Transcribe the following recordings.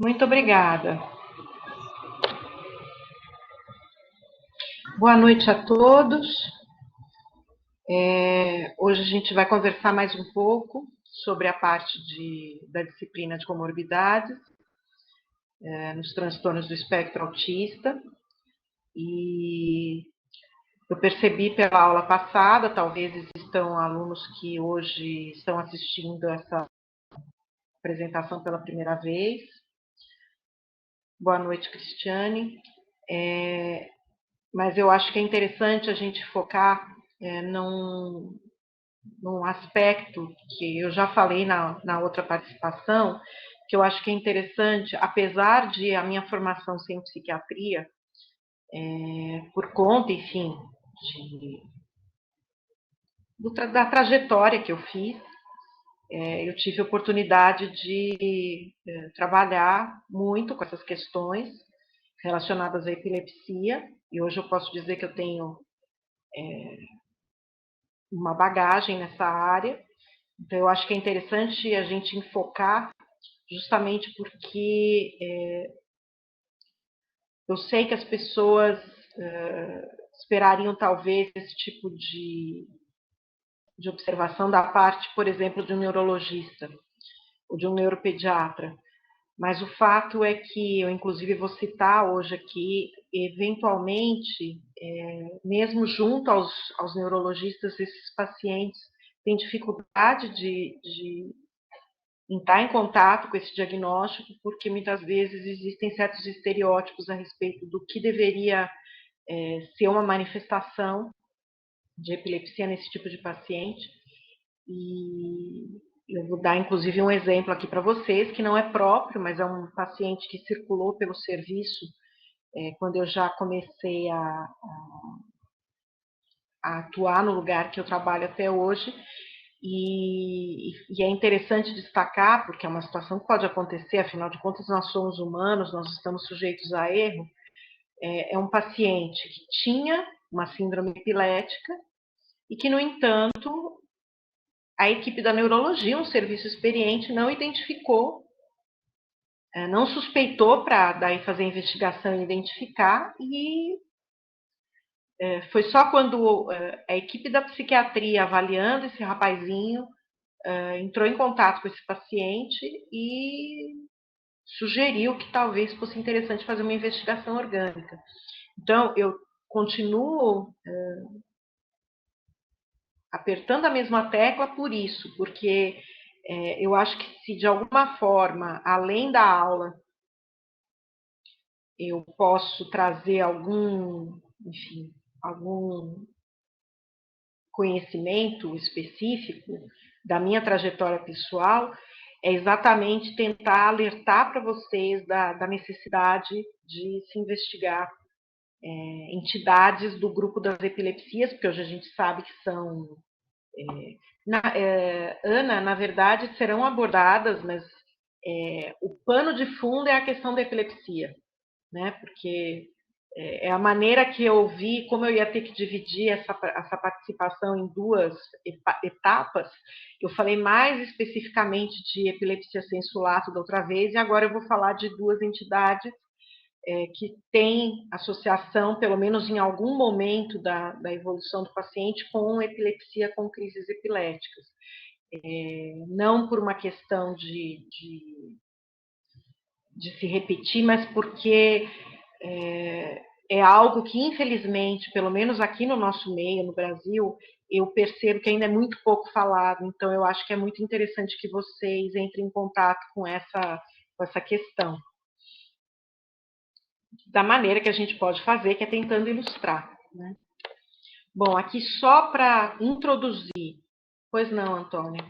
Muito obrigada. Boa noite a todos. Hoje a gente vai conversar mais um pouco sobre a parte da disciplina de comorbidades, nos transtornos do espectro autista. E eu percebi pela aula passada, talvez existam alunos que hoje estão assistindo essa apresentação pela primeira vez. Boa noite, Cristiane. Mas eu acho que é interessante a gente focar num aspecto que eu já falei na outra participação, que eu acho que é interessante, apesar de a minha formação ser em psiquiatria, por conta, enfim, da trajetória que eu fiz, eu tive a oportunidade de trabalhar muito com essas questões relacionadas à epilepsia, e hoje eu posso dizer que eu tenho uma bagagem nessa área. Então, eu acho que é interessante a gente enfocar justamente porque eu sei que as pessoas esperariam talvez esse tipo de observação da parte, por exemplo, de um neurologista ou de um neuropediatra. Mas o fato é que eu, inclusive, vou citar hoje aqui, eventualmente, mesmo junto aos neurologistas, esses pacientes têm dificuldade de entrar em contato com esse diagnóstico, porque muitas vezes existem certos estereótipos a respeito do que deveria ser uma manifestação de epilepsia nesse tipo de paciente. E eu vou dar, inclusive, um exemplo aqui para vocês, que não é próprio, mas é um paciente que circulou pelo serviço quando eu já comecei a atuar no lugar que eu trabalho até hoje. E é interessante destacar, porque é uma situação que pode acontecer, afinal de contas, nós somos humanos, nós estamos sujeitos a erro. É um paciente que tinha uma síndrome epilética e que, no entanto, a equipe da neurologia, um serviço experiente, não identificou, não suspeitou para daí fazer a investigação e identificar, e foi só quando a equipe da psiquiatria, avaliando esse rapazinho, entrou em contato com esse paciente e sugeriu que talvez fosse interessante fazer uma investigação orgânica. Então, eu continuo apertando a mesma tecla por isso, porque eu acho que se de alguma forma, além da aula, eu posso trazer enfim, algum conhecimento específico da minha trajetória pessoal, é exatamente tentar alertar para vocês da necessidade de se investigar entidades do grupo das epilepsias, porque hoje a gente sabe que são Ana, na verdade, serão abordadas, mas o pano de fundo é a questão da epilepsia, né? Porque é a maneira que eu vi, como eu ia ter que dividir essa participação em duas etapas, eu falei mais especificamente de epilepsia sensu-lato da outra vez, e agora eu vou falar de duas entidades que têm associação, pelo menos em algum momento da evolução do paciente, com epilepsia, com crises epiléticas. Não por uma questão de se repetir, mas porque é algo que, infelizmente, pelo menos aqui no nosso meio, no Brasil, eu percebo que ainda é muito pouco falado. Então, eu acho que é muito interessante que vocês entrem em contato com essa questão, da maneira que a gente pode fazer, que é tentando ilustrar, né? Bom, aqui só para introduzir. Pois não, Antônia.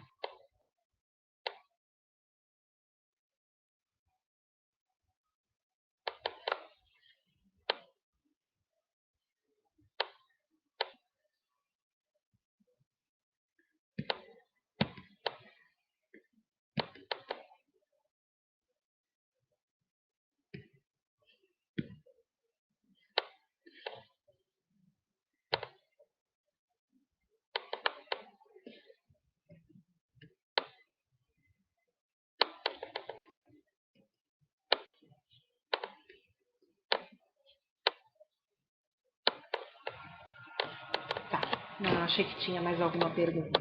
achei que tinha mais alguma pergunta.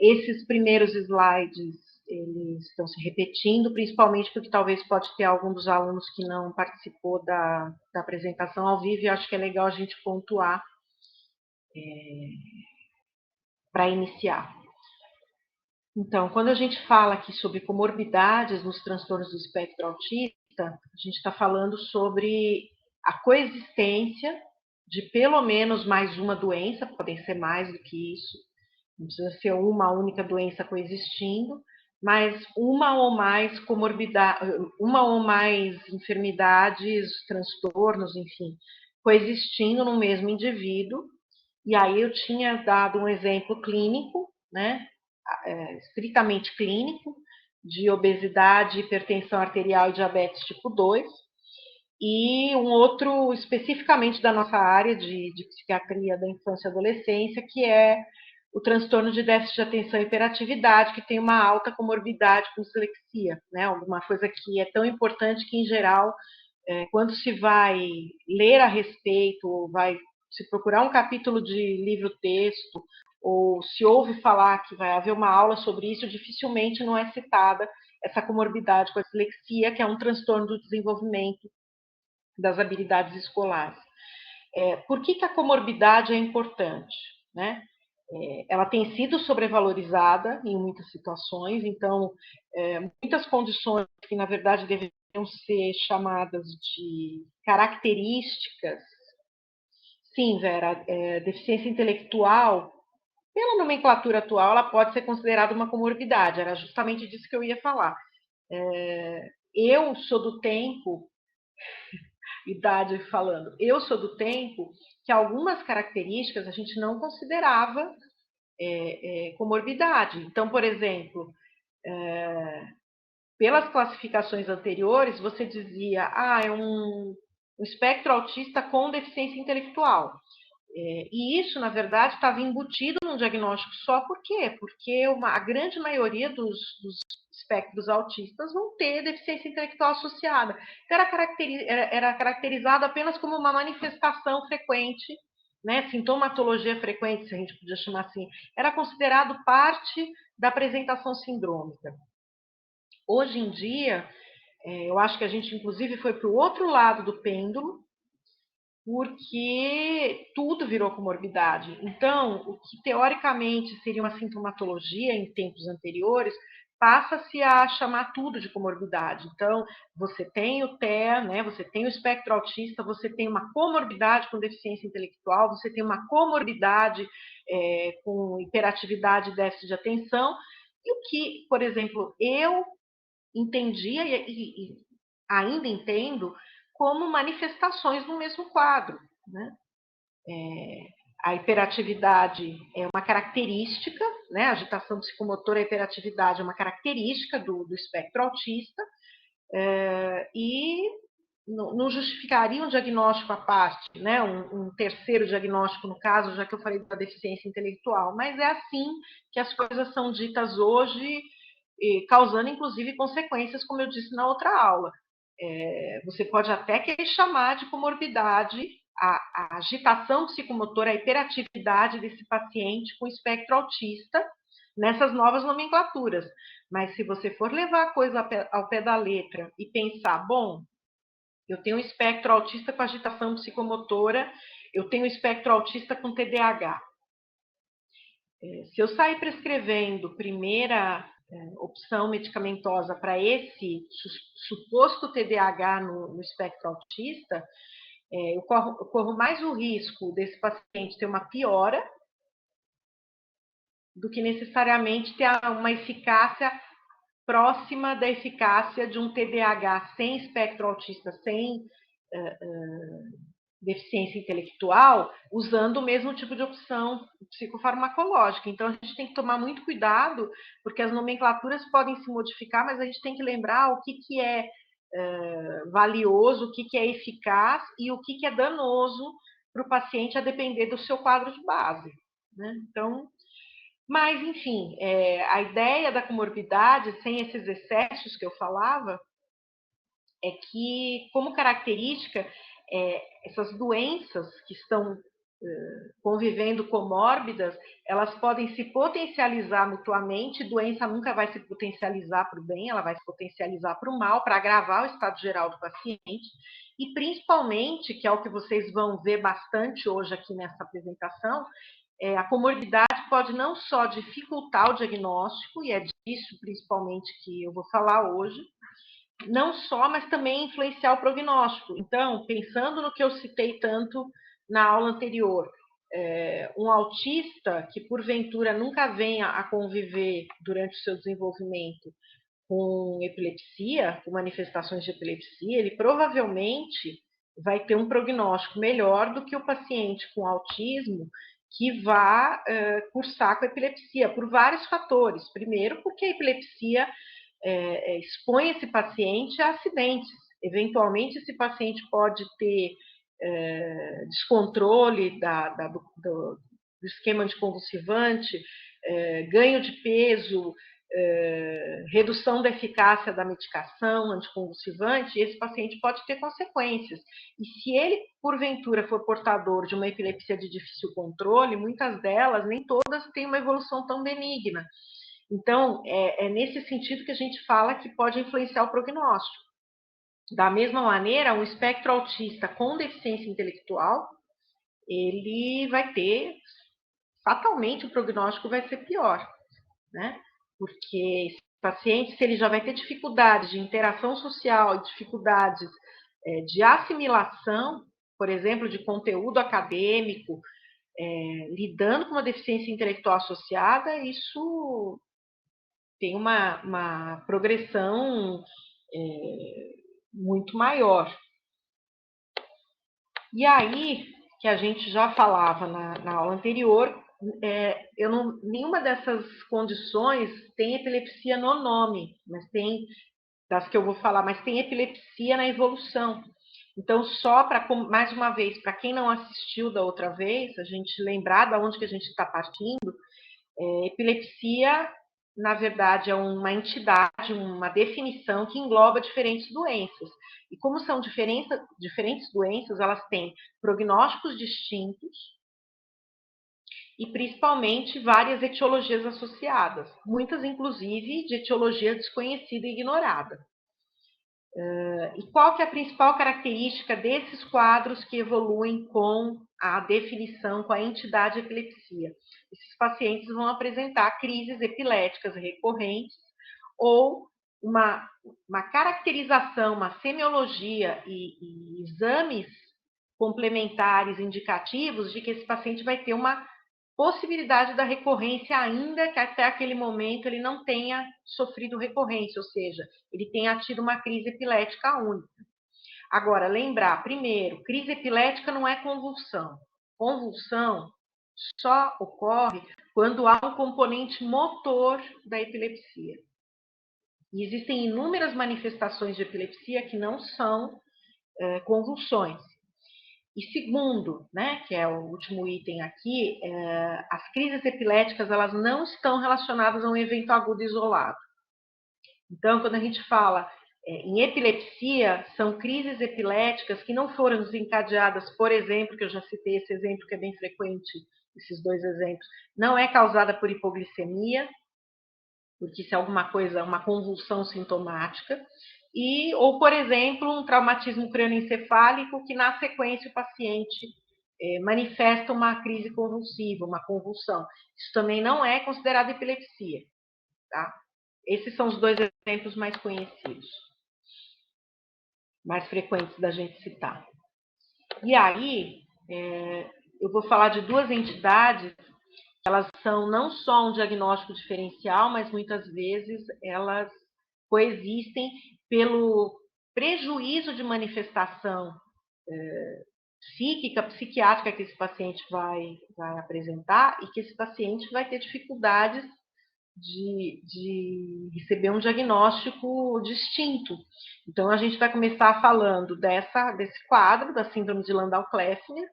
Esses primeiros slides, eles estão se repetindo, principalmente porque talvez pode ter algum dos alunos que não participou da apresentação ao vivo, e acho que é legal a gente pontuar para iniciar. Então, quando a gente fala aqui sobre comorbidades nos transtornos do espectro autista, a gente está falando sobre a coexistência de pelo menos mais uma doença, podem ser mais do que isso, não precisa ser uma única doença coexistindo, mas uma ou mais comorbidades, uma ou mais enfermidades, transtornos, enfim, coexistindo no mesmo indivíduo. E aí eu tinha dado um exemplo clínico, né, estritamente clínico, de obesidade, hipertensão arterial e diabetes tipo 2, e um outro especificamente da nossa área de psiquiatria da infância e adolescência, que é o transtorno de déficit de atenção e hiperatividade, que tem uma alta comorbidade com dislexia, né? Alguma coisa que é tão importante que, em geral, quando se vai ler a respeito, ou vai se procurar um capítulo de livro-texto, ou se ouve falar que vai haver uma aula sobre isso, dificilmente não é citada essa comorbidade com a dislexia, que é um transtorno do desenvolvimento das habilidades escolares. Por que a comorbidade é importante, né? Ela tem sido sobrevalorizada em muitas situações, então, muitas condições que, na verdade, deveriam ser chamadas de características. Sim, Vera, deficiência intelectual, pela nomenclatura atual, ela pode ser considerada uma comorbidade, era justamente disso que eu ia falar. Eu sou do tempo, idade falando, eu sou do tempo que algumas características a gente não considerava comorbidade. Então, por exemplo, pelas classificações anteriores, você dizia, é um espectro autista com deficiência intelectual. E isso, na verdade, estava embutido num diagnóstico só. Por quê? Porque a grande maioria dos espectros autistas vão ter deficiência intelectual associada. Então, era caracterizado apenas como uma manifestação frequente, né, sintomatologia frequente, se a gente podia chamar assim, era considerado parte da apresentação sindrômica. Hoje em dia, eu acho que a gente, inclusive, foi para o outro lado do pêndulo, porque tudo virou comorbidade. Então, o que teoricamente seria uma sintomatologia em tempos anteriores, passa-se a chamar tudo de comorbidade. Então, você tem o TEA, né, você tem o espectro autista, você tem uma comorbidade com deficiência intelectual, você tem uma comorbidade com hiperatividade e déficit de atenção, e o que, por exemplo, eu entendia e ainda entendo como manifestações do mesmo quadro, né? A hiperatividade é uma característica, né? A agitação psicomotora e a hiperatividade é uma característica do espectro autista, e não justificaria um diagnóstico à parte, né? Um terceiro diagnóstico, no caso, já que eu falei da deficiência intelectual, mas é assim que as coisas são ditas hoje, causando, inclusive, consequências, como eu disse na outra aula. Você pode até querer chamar de comorbidade a agitação psicomotora, a hiperatividade desse paciente com espectro autista, nessas novas nomenclaturas. Mas se você for levar a coisa ao pé da letra e pensar, bom, eu tenho um espectro autista com agitação psicomotora, eu tenho um espectro autista com TDAH. Se eu sair prescrevendo primeira opção medicamentosa para esse suposto TDAH no espectro autista, eu corro mais o risco desse paciente ter uma piora do que necessariamente ter uma eficácia próxima da eficácia de um TDAH sem espectro autista, sem deficiência intelectual, usando o mesmo tipo de opção psicofarmacológica. Então, a gente tem que tomar muito cuidado, porque as nomenclaturas podem se modificar, mas a gente tem que lembrar o que é valioso, o que é eficaz e o que é danoso para o paciente, a depender do seu quadro de base, né? Então, mas, enfim, a ideia da comorbidade, sem esses excessos que eu falava, é que, como característica, essas doenças que estão convivendo comórbidas, elas podem se potencializar mutuamente, doença nunca vai se potencializar para o bem, ela vai se potencializar para o mal, para agravar o estado geral do paciente, e principalmente, que é o que vocês vão ver bastante hoje aqui nessa apresentação, a comorbidade pode não só dificultar o diagnóstico, e é disso principalmente que eu vou falar hoje, não só, mas também influenciar o prognóstico. Então, pensando no que eu citei tanto na aula anterior, um autista que porventura nunca venha a conviver durante o seu desenvolvimento com epilepsia, com manifestações de epilepsia, ele provavelmente vai ter um prognóstico melhor do que o paciente com autismo que vá cursar com epilepsia, por vários fatores. Primeiro, porque a epilepsia expõe esse paciente a acidentes. Eventualmente, esse paciente pode ter descontrole do esquema anticonvulsivante, ganho de peso, redução da eficácia da medicação anticonvulsivante, e esse paciente pode ter consequências. E se ele, porventura, for portador de uma epilepsia de difícil controle, muitas delas, nem todas, têm uma evolução tão benigna. Então, é nesse sentido que a gente fala que pode influenciar o prognóstico. Da mesma maneira, um espectro autista com deficiência intelectual, ele vai ter, fatalmente, o prognóstico vai ser pior, né? Porque esse paciente, se ele já vai ter dificuldades de interação social, dificuldades de assimilação, por exemplo, de conteúdo acadêmico, lidando com uma deficiência intelectual associada, isso tem uma progressão muito maior. E aí, que a gente já falava na aula anterior, nenhuma dessas condições tem epilepsia no nome, mas tem, das que eu vou falar, mas tem epilepsia na evolução. Então, só para, mais uma vez, para quem não assistiu da outra vez, a gente lembrar de onde que a gente está partindo, epilepsia, na verdade, é uma entidade, uma definição que engloba diferentes doenças. E como são diferentes doenças, elas têm prognósticos distintos e, principalmente, várias etiologias associadas, muitas, inclusive, de etiologia desconhecida e ignorada. E qual que é a principal característica desses quadros que evoluem com a definição, com a entidade epilepsia? Esses pacientes vão apresentar crises epiléticas recorrentes ou uma caracterização, uma semiologia e exames complementares indicativos de que esse paciente vai ter uma possibilidade da recorrência, ainda que até aquele momento ele não tenha sofrido recorrência, ou seja, ele tenha tido uma crise epilética única. Agora, lembrar, primeiro, crise epilética não é convulsão. Convulsão só ocorre quando há um componente motor da epilepsia. E existem inúmeras manifestações de epilepsia que não são convulsões. E segundo, né, que é o último item aqui, as crises epiléticas elas não estão relacionadas a um evento agudo isolado. Então, quando a gente fala em epilepsia, são crises epiléticas que não foram desencadeadas, por exemplo, que eu já citei esse exemplo que é bem frequente, esses dois exemplos, não é causada por hipoglicemia, porque isso é alguma coisa, uma convulsão sintomática, ou, por exemplo, um traumatismo crânioencefálico que, na sequência, o paciente manifesta uma crise convulsiva, uma convulsão. Isso também não é considerado epilepsia, tá? Esses são os dois exemplos mais conhecidos, mais frequentes da gente citar. E aí, eu vou falar de duas entidades, elas são não só um diagnóstico diferencial, mas muitas vezes elas coexistem pelo prejuízo de manifestação psíquica, psiquiátrica que esse paciente vai apresentar e que esse paciente vai ter dificuldades de receber um diagnóstico distinto. Então, a gente vai começar falando desse quadro, da síndrome de Landau-Kleffner,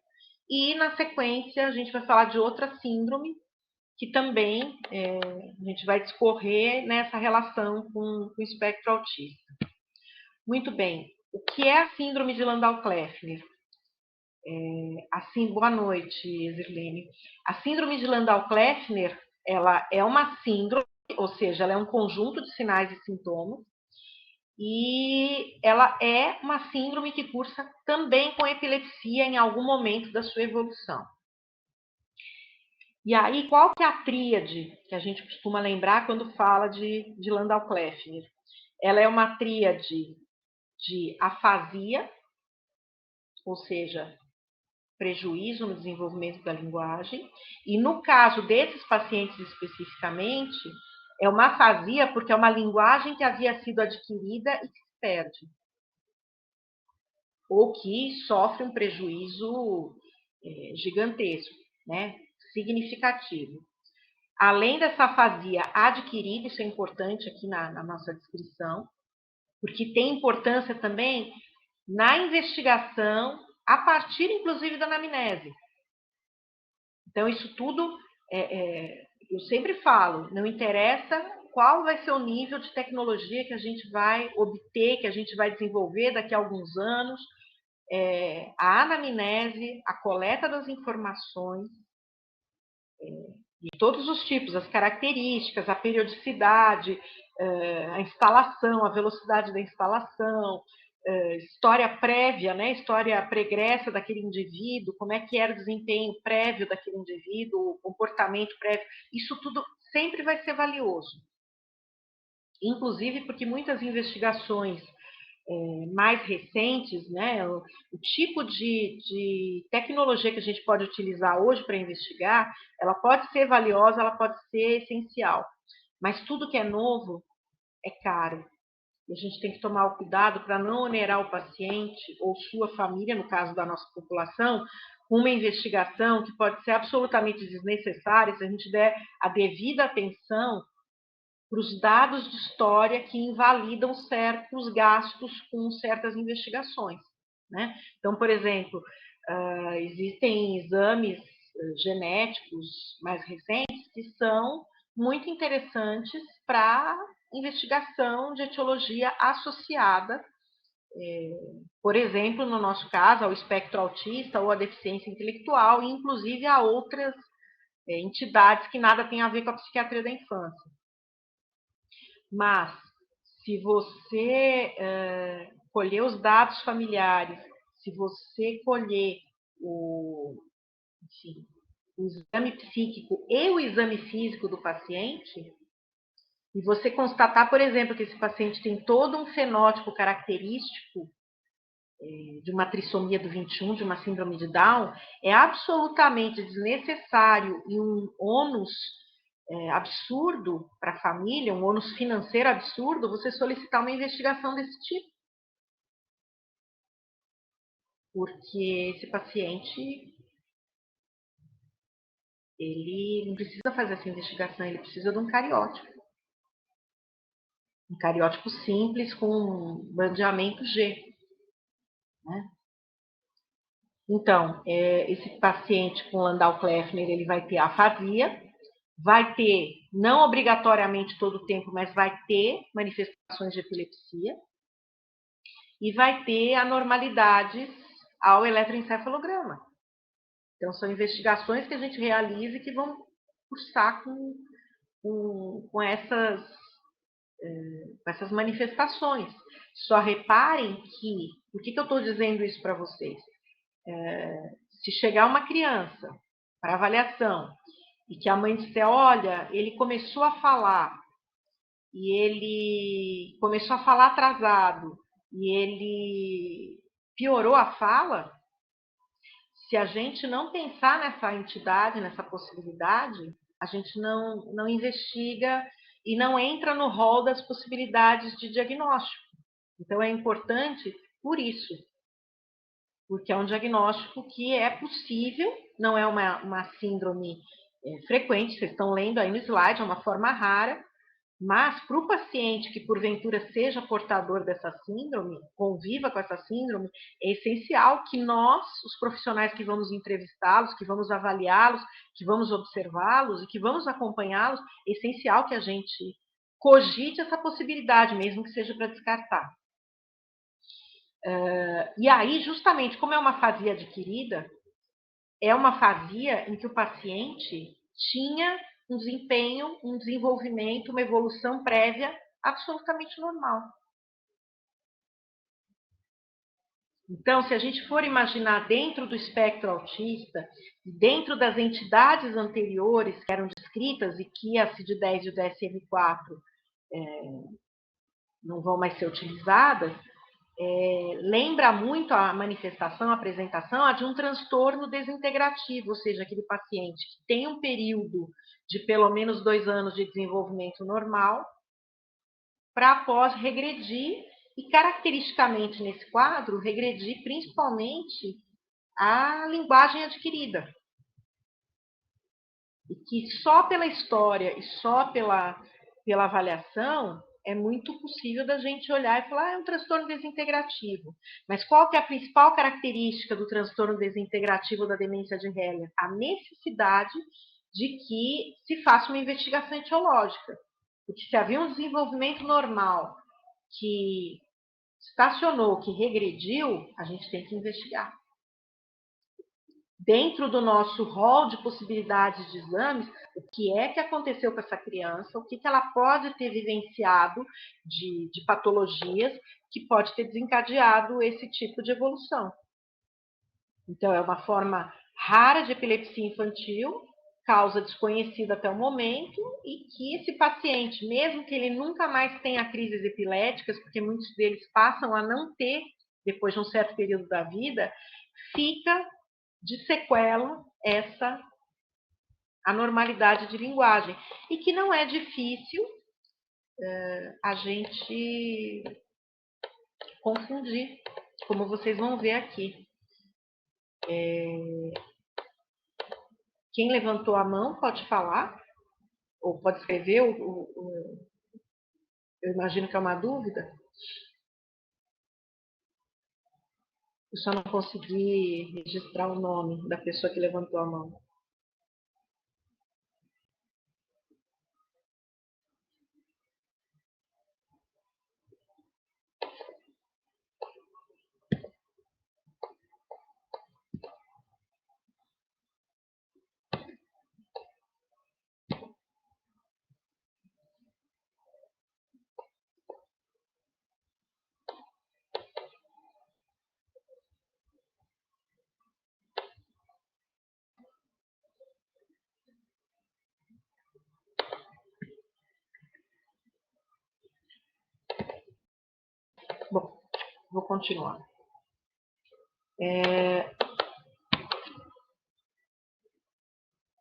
e, na sequência, a gente vai falar de outra síndrome, que também a gente vai discorrer nessa relação com o espectro autista. Muito bem. O que é a síndrome de Landau-Kleffner? Assim, boa noite, Zirlene. A síndrome de Landau-Kleffner, ela é uma síndrome, ou seja, ela é um conjunto de sinais e sintomas, e ela é uma síndrome que cursa também com epilepsia em algum momento da sua evolução. E aí, qual que é a tríade que a gente costuma lembrar quando fala de Landau-Kleffner? Ela é uma tríade de afasia, ou seja, prejuízo no desenvolvimento da linguagem, e no caso desses pacientes especificamente, é uma afasia porque é uma linguagem que havia sido adquirida e que se perde, ou que sofre um prejuízo gigantesco, né, significativo. Além dessa afasia adquirida, isso é importante aqui na nossa descrição, porque tem importância também na investigação, a partir, inclusive, da anamnese. Então, isso tudo, eu sempre falo, não interessa qual vai ser o nível de tecnologia que a gente vai obter, que a gente vai desenvolver daqui a alguns anos, a anamnese, a coleta das informações, de todos os tipos, as características, a periodicidade, a instalação, a velocidade da instalação, história prévia, né, história pregressa daquele indivíduo, como é que era o desempenho prévio daquele indivíduo, o comportamento prévio, isso tudo sempre vai ser valioso. Inclusive porque muitas investigações mais recentes, né, o tipo de tecnologia que a gente pode utilizar hoje para investigar, ela pode ser valiosa, ela pode ser essencial, mas tudo que é novo é caro. E a gente tem que tomar o cuidado para não onerar o paciente ou sua família, no caso da nossa população, com uma investigação que pode ser absolutamente desnecessária se a gente der a devida atenção para os dados de história que invalidam certos gastos com certas investigações, né? Então, por exemplo, existem exames genéticos mais recentes que são muito interessantes para investigação de etiologia associada, por exemplo, no nosso caso, ao espectro autista ou à deficiência intelectual, e inclusive a outras entidades que nada têm a ver com a psiquiatria da infância. Mas, se você colher os dados familiares, se você colher o exame psíquico e o exame físico do paciente, e você constatar, por exemplo, que esse paciente tem todo um fenótipo característico de uma trissomia do 21, de uma síndrome de Down, é absolutamente desnecessário e um ônus absurdo para a família, um ônus financeiro absurdo, você solicitar uma investigação desse tipo. Porque esse paciente, ele não precisa fazer essa investigação, ele precisa de um cariótipo. Um cariótipo simples com um bandeamento G. Né? Então, esse paciente com Landau-Kleffner, ele vai ter afasia, vai ter, não obrigatoriamente todo o tempo, mas vai ter manifestações de epilepsia e vai ter anormalidades ao eletroencefalograma. Então, são investigações que a gente realiza e que vão cursar com essas manifestações. Só reparem que, por que eu estou dizendo isso para vocês? Se chegar uma criança para avaliação e que a mãe disser, olha, ele começou a falar e ele começou a falar atrasado e ele piorou a fala, se a gente não pensar nessa entidade, nessa possibilidade, a gente não investiga e não entra no rol das possibilidades de diagnóstico. Então, é importante por isso, porque é um diagnóstico que é possível, não é uma síndrome frequente, vocês estão lendo aí no slide, é uma forma rara, mas para o paciente que porventura seja portador dessa síndrome, conviva com essa síndrome, é essencial que nós, os profissionais que vamos entrevistá-los, que vamos avaliá-los, que vamos observá-los e que vamos acompanhá-los, é essencial que a gente cogite essa possibilidade, mesmo que seja para descartar. E aí, justamente, como é uma afasia adquirida, é uma afasia em que o paciente tinha um desempenho, um desenvolvimento, uma evolução prévia absolutamente normal. Então, se a gente for imaginar dentro do espectro autista, dentro das entidades anteriores que eram descritas e que a CID-10 e o DSM-4 não vão mais ser utilizadas, lembra muito a manifestação, a apresentação, a de um transtorno desintegrativo, ou seja, aquele paciente que tem um período de pelo menos 2 anos de desenvolvimento normal, para após regredir, e caracteristicamente nesse quadro, regredir principalmente a linguagem adquirida. E que só pela história e só pela avaliação é muito possível da gente olhar e falar, é um transtorno desintegrativo. Mas qual que é a principal característica do transtorno desintegrativo da demência de Heller? A necessidade de que se faça uma investigação etiológica. Porque se havia um desenvolvimento normal que estacionou, que regrediu, a gente tem que investigar. Dentro do nosso rol de possibilidades de exames, o que é que aconteceu com essa criança, o que ela pode ter vivenciado de patologias que pode ter desencadeado esse tipo de evolução. Então, é uma forma rara de epilepsia infantil, causa desconhecida até o momento, e que esse paciente, mesmo que ele nunca mais tenha crises epiléticas, porque muitos deles passam a não ter, depois de um certo período da vida, fica de sequela essa anormalidade de linguagem. E que não é difícil a gente confundir, como vocês vão ver aqui. Quem levantou a mão pode falar, ou pode escrever, eu imagino que é uma dúvida. Eu só não consegui registrar o nome da pessoa que levantou a mão. Bom, vou continuar.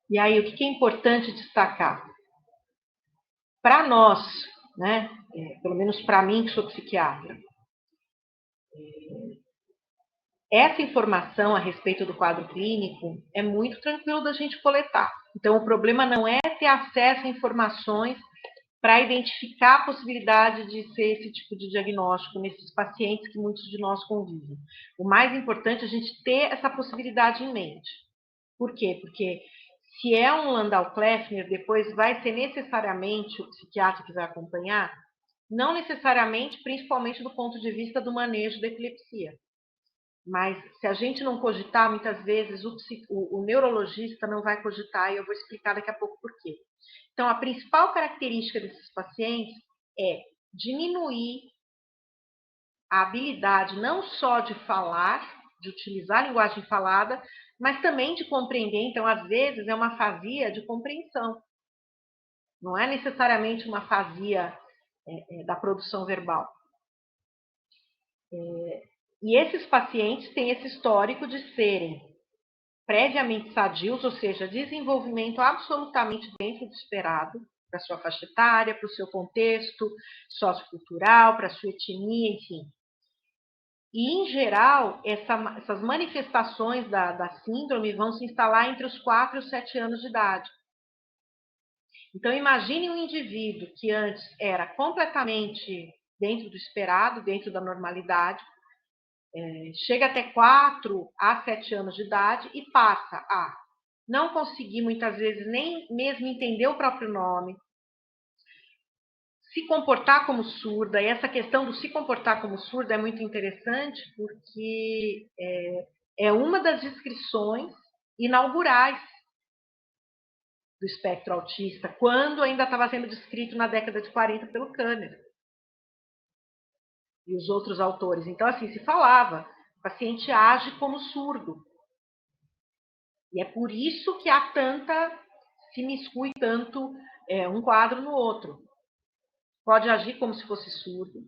E aí, o que é importante destacar? Para nós, né, pelo menos para mim, que sou psiquiatra, essa informação a respeito do quadro clínico é muito tranquilo da gente coletar. Então, o problema não é ter acesso a informações para identificar a possibilidade de ser esse tipo de diagnóstico nesses pacientes que muitos de nós convivem. O mais importante é a gente ter essa possibilidade em mente. Por quê? Porque se é um Landau-Kleffner, depois vai ser necessariamente o psiquiatra que vai acompanhar, não necessariamente, principalmente do ponto de vista do manejo da epilepsia. Mas se a gente não cogitar, muitas vezes o neurologista não vai cogitar, e eu vou explicar daqui a pouco por quê. Então, a principal característica desses pacientes é diminuir a habilidade não só de falar, de utilizar a linguagem falada, mas também de compreender. Então, às vezes, é uma afasia de compreensão. Não é necessariamente uma afasia da produção verbal. E esses pacientes têm esse histórico de serem previamente sadios, ou seja, desenvolvimento absolutamente dentro do esperado, para a sua faixa etária, para o seu contexto sociocultural, para a sua etnia, enfim. E, em geral, essas manifestações da síndrome vão se instalar entre os 4 e os 7 anos de idade. Então, imagine um indivíduo que antes era completamente dentro do esperado, dentro da normalidade, chega até 4 a 7 anos de idade e passa a não conseguir, muitas vezes, nem mesmo entender o próprio nome, se comportar como surda, e essa questão do se comportar como surda é muito interessante, porque é uma das descrições inaugurais do espectro autista, quando ainda estava sendo descrito na década de 40 pelo Kanner e os outros autores. Então, assim, se falava, o paciente age como surdo. E é por isso que há tanta, se miscui tanto um quadro no outro. Pode agir como se fosse surdo,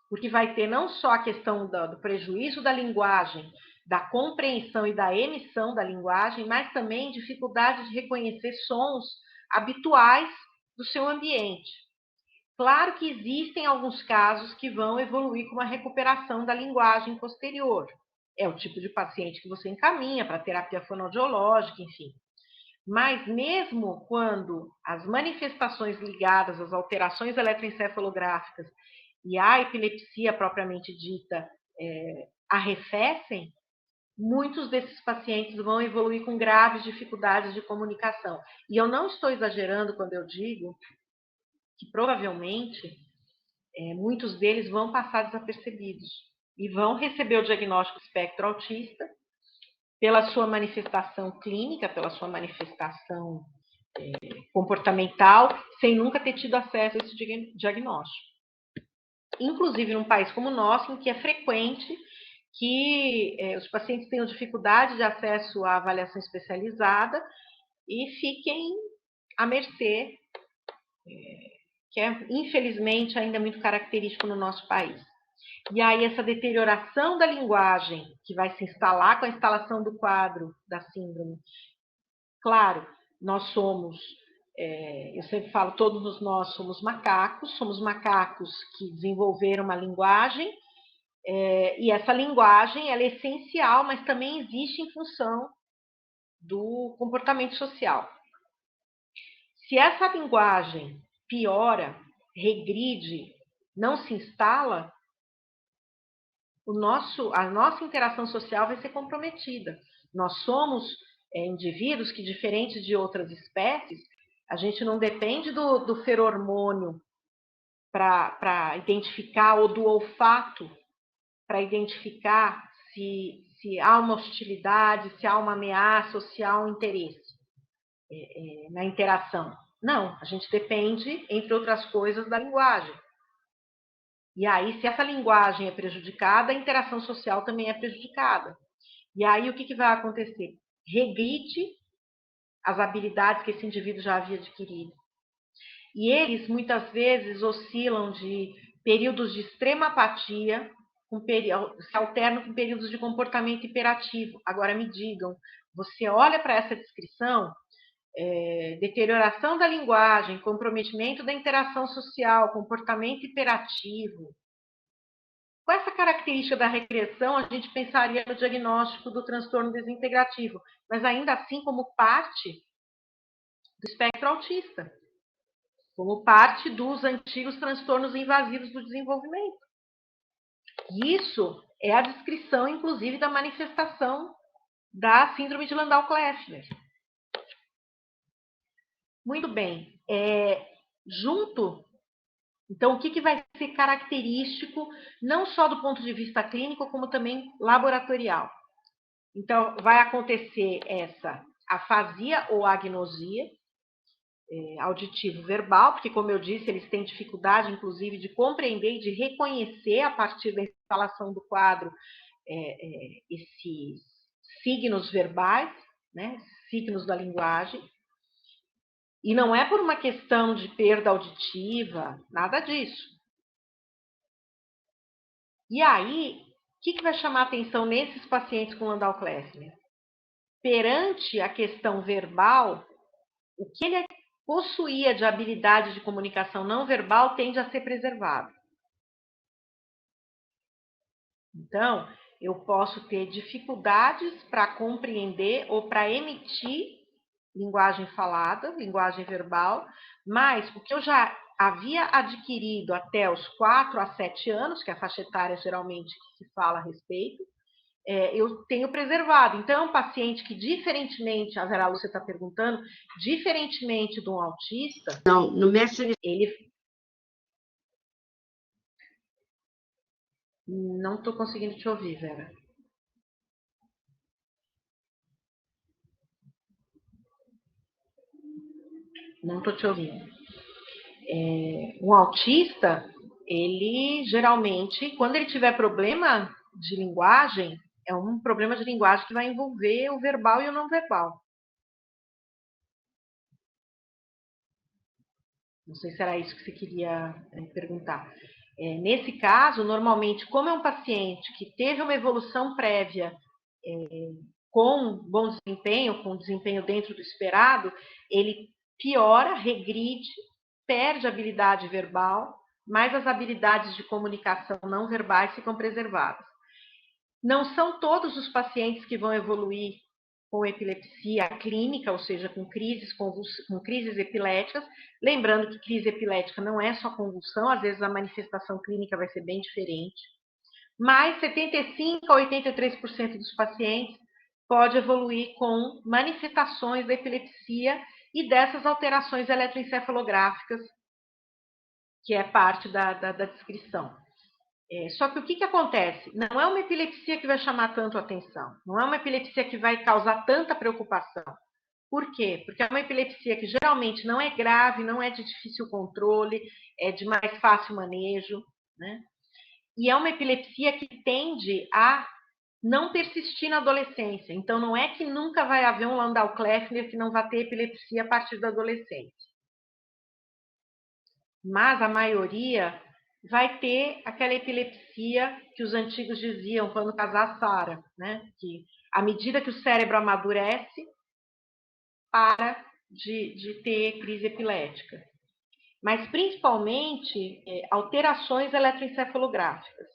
porque vai ter não só a questão do prejuízo da linguagem, da compreensão e da emissão da linguagem, mas também dificuldade de reconhecer sons habituais do seu ambiente. Claro que existem alguns casos que vão evoluir com uma recuperação da linguagem posterior. É o tipo de paciente que você encaminha para terapia fonoaudiológica, enfim. Mas mesmo quando as manifestações ligadas às alterações eletroencefalográficas e à epilepsia propriamente dita arrefecem, muitos desses pacientes vão evoluir com graves dificuldades de comunicação. E eu não estou exagerando quando eu digo que provavelmente muitos deles vão passar desapercebidos e vão receber o diagnóstico espectro autista pela sua manifestação clínica, pela sua manifestação comportamental, sem nunca ter tido acesso a esse diagnóstico. Inclusive num país como o nosso, em que é frequente que os pacientes tenham dificuldade de acesso à avaliação especializada e fiquem à mercê, que é, infelizmente, ainda muito característico no nosso país. E aí essa deterioração da linguagem, que vai se instalar com a instalação do quadro da síndrome, claro, nós somos, eu sempre falo, todos nós somos macacos que desenvolveram uma linguagem, e essa linguagem ela é essencial, mas também existe em função do comportamento social. Se essa linguagem piora, regride, não se instala, a nossa interação social vai ser comprometida. Nós somos indivíduos que, diferente de outras espécies, a gente não depende do feromônio para identificar, ou do olfato para identificar se há uma hostilidade, se há uma ameaça ou se há um interesse na interação. Não, a gente depende, entre outras coisas, da linguagem. E aí, se essa linguagem é prejudicada, a interação social também é prejudicada. E aí, o que vai acontecer? Regride as habilidades que esse indivíduo já havia adquirido. E eles, muitas vezes, oscilam de períodos de extrema apatia, se alternam com períodos de comportamento hiperativo. Agora, me digam, você olha para essa descrição, deterioração da linguagem, comprometimento da interação social, comportamento hiperativo. Com essa característica da regressão, a gente pensaria no diagnóstico do transtorno desintegrativo, mas ainda assim como parte do espectro autista, como parte dos antigos transtornos invasivos do desenvolvimento. Isso é a descrição, inclusive, da manifestação da síndrome de Landau-Kleffner. Muito bem. Então, o que vai ser característico, não só do ponto de vista clínico, como também laboratorial? Então, vai acontecer essa afasia ou agnosia, auditivo-verbal, porque, como eu disse, eles têm dificuldade, inclusive, de compreender e de reconhecer, a partir da instalação do quadro, esses signos verbais, né, signos da linguagem. E não é por uma questão de perda auditiva, nada disso. E aí, o que vai chamar a atenção nesses pacientes com Landau-Kleffner? Perante a questão verbal, o que ele possuía de habilidade de comunicação não verbal tende a ser preservado. Então, eu posso ter dificuldades para compreender ou para emitir linguagem falada, linguagem verbal, mas o que eu já havia adquirido até os 4 a 7 anos, que é a faixa etária geralmente que se fala a respeito, eu tenho preservado. Então, é um paciente que, diferentemente, a Vera Lúcia está perguntando, diferentemente de um autista, não, no mestre, ele Não estou conseguindo te ouvir, Vera. Não estou te ouvindo. Um autista, ele geralmente, quando ele tiver problema de linguagem, é um problema de linguagem que vai envolver o verbal e o não verbal. Não sei se era isso que você queria perguntar. Nesse caso, normalmente, como é um paciente que teve uma evolução prévia com bom desempenho, com desempenho dentro do esperado, ele piora, regride, perde a habilidade verbal, mas as habilidades de comunicação não verbais ficam preservadas. Não são todos os pacientes que vão evoluir com epilepsia clínica, ou seja, com crises epiléticas. Lembrando que crise epilética não é só convulsão, às vezes a manifestação clínica vai ser bem diferente. Mas 75 a 83% dos pacientes pode evoluir com manifestações da epilepsia e dessas alterações eletroencefalográficas, que é parte da descrição. Só que o que acontece? Não é uma epilepsia que vai chamar tanto a atenção, não é uma epilepsia que vai causar tanta preocupação. Por quê? Porque é uma epilepsia que geralmente não é grave, não é de difícil controle, é de mais fácil manejo, né? E é uma epilepsia que tende a não persistir na adolescência. Então, não é que nunca vai haver um Landau-Kleffner que não vai ter epilepsia a partir da adolescência. Mas a maioria vai ter aquela epilepsia que os antigos diziam quando casar Sara, né? Que à medida que o cérebro amadurece, para de ter crise epilética. Mas principalmente alterações eletroencefalográficas.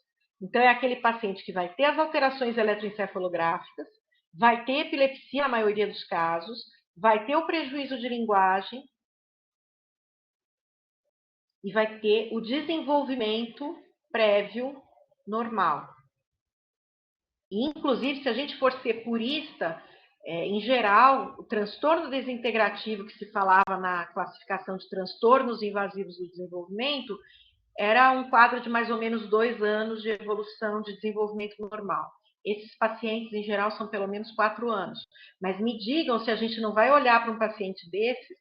Então, é aquele paciente que vai ter as alterações eletroencefalográficas, vai ter epilepsia na maioria dos casos, vai ter o prejuízo de linguagem e vai ter o desenvolvimento prévio normal. E, inclusive, se a gente for ser purista, em geral, o transtorno desintegrativo que se falava na classificação de transtornos invasivos do desenvolvimento era um quadro de mais ou menos 2 anos de evolução de desenvolvimento normal. Esses pacientes, em geral, são pelo menos 4 anos. Mas me digam se a gente não vai olhar para um paciente desses.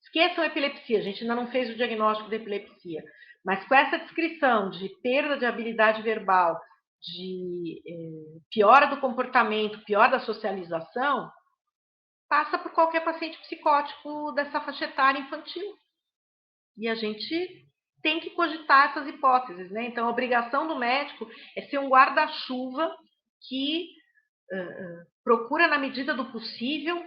Esqueçam a epilepsia, a gente ainda não fez o diagnóstico de epilepsia. Mas com essa descrição de perda de habilidade verbal, de piora do comportamento, piora da socialização, passa por qualquer paciente psicótico dessa faixa etária infantil. E a gente tem que cogitar essas hipóteses, né? Então, a obrigação do médico é ser um guarda-chuva que procura, na medida do possível,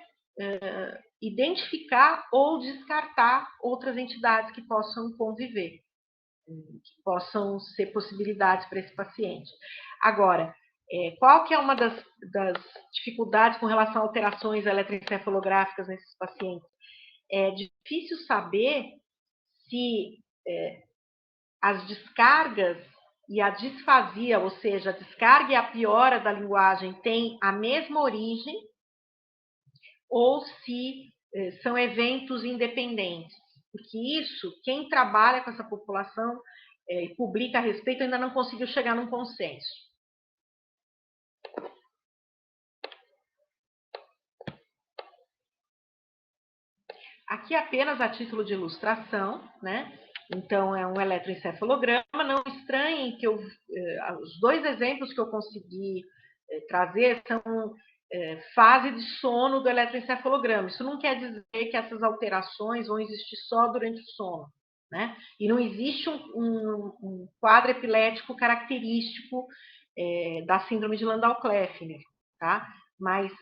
identificar ou descartar outras entidades que possam conviver, que possam ser possibilidades para esse paciente. Agora, qual que é uma das dificuldades com relação a alterações eletroencefalográficas nesses pacientes? É difícil saber se as descargas e a disfasia, ou seja, a descarga e a piora da linguagem têm a mesma origem ou se são eventos independentes. Porque isso, quem trabalha com essa população e publica a respeito ainda não conseguiu chegar num consenso. Aqui apenas a título de ilustração, né? Então, é um eletroencefalograma. Não estranhem que os 2 exemplos que eu consegui trazer são fase de sono do eletroencefalograma. Isso não quer dizer que essas alterações vão existir só durante o sono, né? E não existe um quadro epilético característico da síndrome de Landau-Kleffner, tá? Mas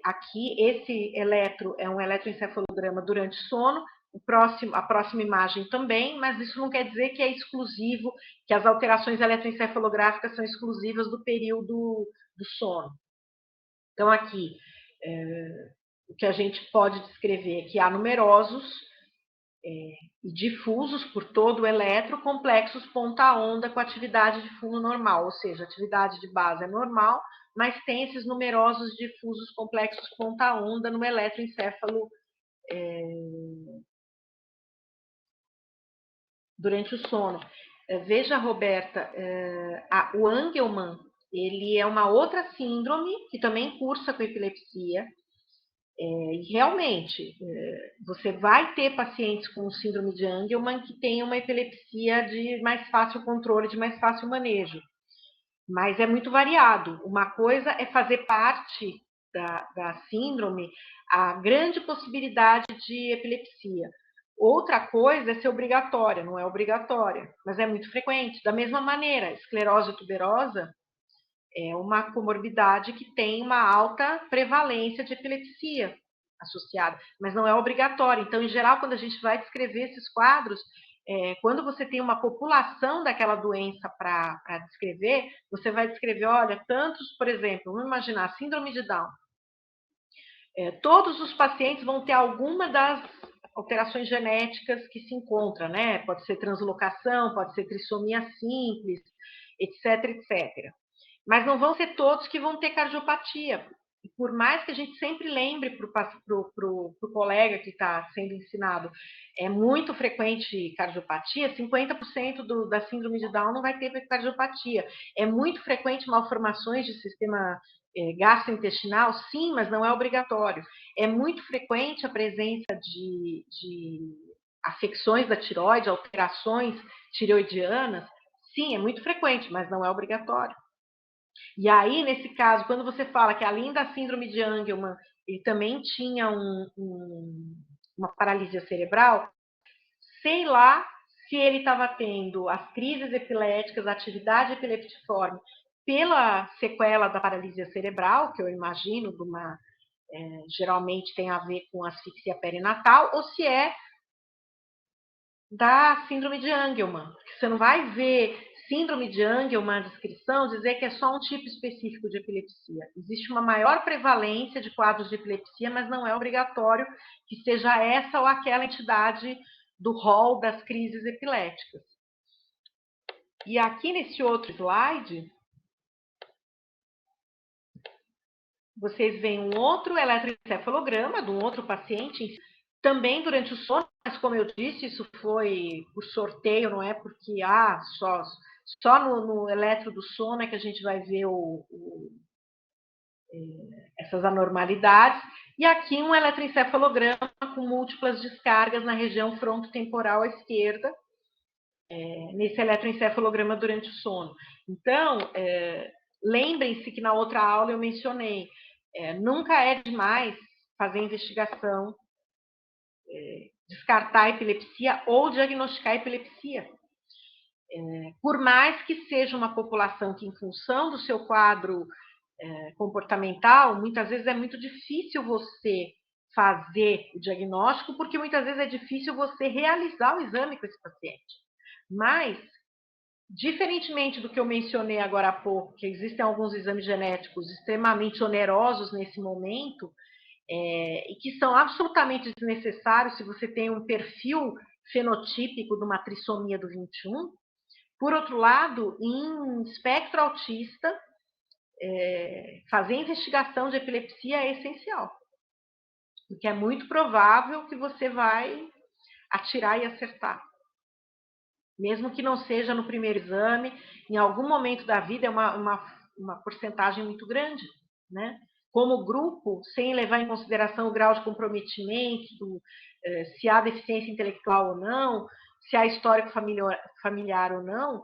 aqui esse eletro é um eletroencefalograma durante o sono, a próxima imagem também, mas isso não quer dizer que é exclusivo, que as alterações eletroencefalográficas são exclusivas do período do sono. Então, aqui, o que a gente pode descrever é que há numerosos e difusos por todo o eletro, complexos ponta-onda com atividade de fundo normal, ou seja, a atividade de base é normal, mas tem esses numerosos difusos complexos ponta-onda no eletroencéfalo durante o sono. Veja, Roberta, o Angelman, ele é uma outra síndrome que também cursa com epilepsia. E realmente, você vai ter pacientes com síndrome de Angelman que têm uma epilepsia de mais fácil controle, de mais fácil manejo. Mas é muito variado. Uma coisa é fazer parte da síndrome a grande possibilidade de epilepsia. Outra coisa é ser obrigatória, não é obrigatória, mas é muito frequente. Da mesma maneira, esclerose tuberosa é uma comorbidade que tem uma alta prevalência de epilepsia associada, mas não é obrigatória. Então, em geral, quando a gente vai descrever esses quadros, quando você tem uma população daquela doença para descrever, você vai descrever, olha, tantos, por exemplo, vamos imaginar, síndrome de Down. Todos os pacientes vão ter alguma das alterações genéticas que se encontram, né? Pode ser translocação, pode ser trissomia simples, etc, etc. Mas não vão ser todos que vão ter cardiopatia. E por mais que a gente sempre lembre para o colega que está sendo ensinado, é muito frequente cardiopatia, 50% da síndrome de Down não vai ter cardiopatia. É muito frequente malformações de sistema gastrointestinal, sim, mas não é obrigatório. É muito frequente a presença de afecções da tireoide, alterações tireoidianas, sim, é muito frequente, mas não é obrigatório. E aí, nesse caso, quando você fala que além da síndrome de Angelman, ele também tinha uma paralisia cerebral, sei lá se ele estava tendo as crises epiléticas, a atividade epileptiforme, pela sequela da paralisia cerebral, que eu imagino, geralmente tem a ver com asfixia perinatal, ou se é da síndrome de Angelman. Você não vai ver síndrome de Angelman, a descrição, dizer que é só um tipo específico de epilepsia. Existe uma maior prevalência de quadros de epilepsia, mas não é obrigatório que seja essa ou aquela entidade do rol das crises epiléticas. E aqui nesse outro slide, vocês veem um outro eletroencefalograma de um outro paciente, também durante o sono, mas como eu disse, isso foi por sorteio, não é porque só no eletro do sono é que a gente vai ver essas anormalidades. E aqui um eletroencefalograma com múltiplas descargas na região frontotemporal à esquerda, nesse eletroencefalograma durante o sono. Então, lembrem-se que na outra aula eu mencionei, nunca é demais fazer investigação, descartar a epilepsia ou diagnosticar a epilepsia. Por mais que seja uma população que, em função do seu quadro comportamental, muitas vezes é muito difícil você fazer o diagnóstico, porque muitas vezes é difícil você realizar o exame com esse paciente. Mas, diferentemente do que eu mencionei agora há pouco, que existem alguns exames genéticos extremamente onerosos nesse momento, e que são absolutamente desnecessários se você tem um perfil fenotípico de uma trissomia do 21. Por outro lado, em espectro autista, fazer investigação de epilepsia é essencial, porque é muito provável que você vai atirar e acertar. Mesmo que não seja no primeiro exame, em algum momento da vida é uma porcentagem muito grande, né? Como grupo, sem levar em consideração o grau de comprometimento, se há deficiência intelectual ou não, se há histórico familiar ou não,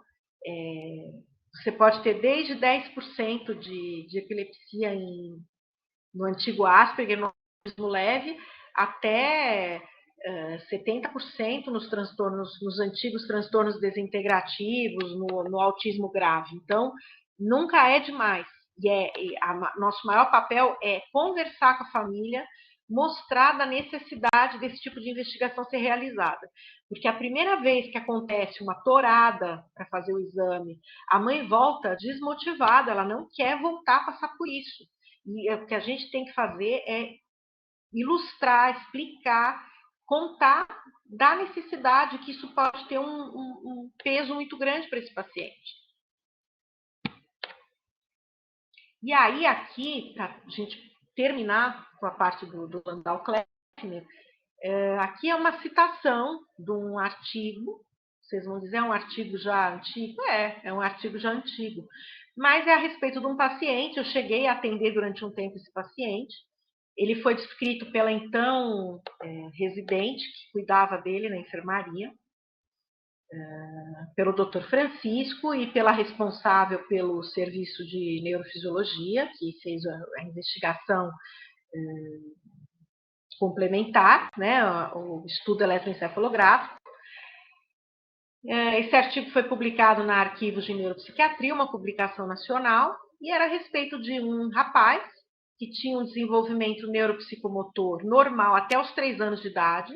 você pode ter desde 10% de epilepsia no antigo Asperger, no autismo leve, até 70% nos antigos transtornos desintegrativos, no autismo grave. Então, nunca é demais. Nosso maior papel é conversar com a família, mostrar da necessidade desse tipo de investigação ser realizada. Porque a primeira vez que acontece uma torada para fazer o exame, a mãe volta desmotivada, ela não quer voltar a passar por isso. E o que a gente tem que fazer é ilustrar, explicar, contar da necessidade que isso pode ter um peso muito grande para esse paciente. E aí, aqui, para a gente terminar com a parte do Landau-Kleffner, aqui é uma citação de um artigo Vocês vão dizer, é um artigo já antigo? É um artigo já antigo. Mas é a respeito de um paciente, eu cheguei a atender durante um tempo esse paciente, ele foi descrito pela então residente, que cuidava dele na enfermaria, pelo Dr. Francisco e pela responsável pelo serviço de neurofisiologia, que fez a investigação complementar, né, o estudo eletroencefalográfico. Esse artigo foi publicado na Arquivos de Neuropsiquiatria, uma publicação nacional, e era a respeito de um rapaz que tinha um desenvolvimento neuropsicomotor normal até os 3 anos de idade,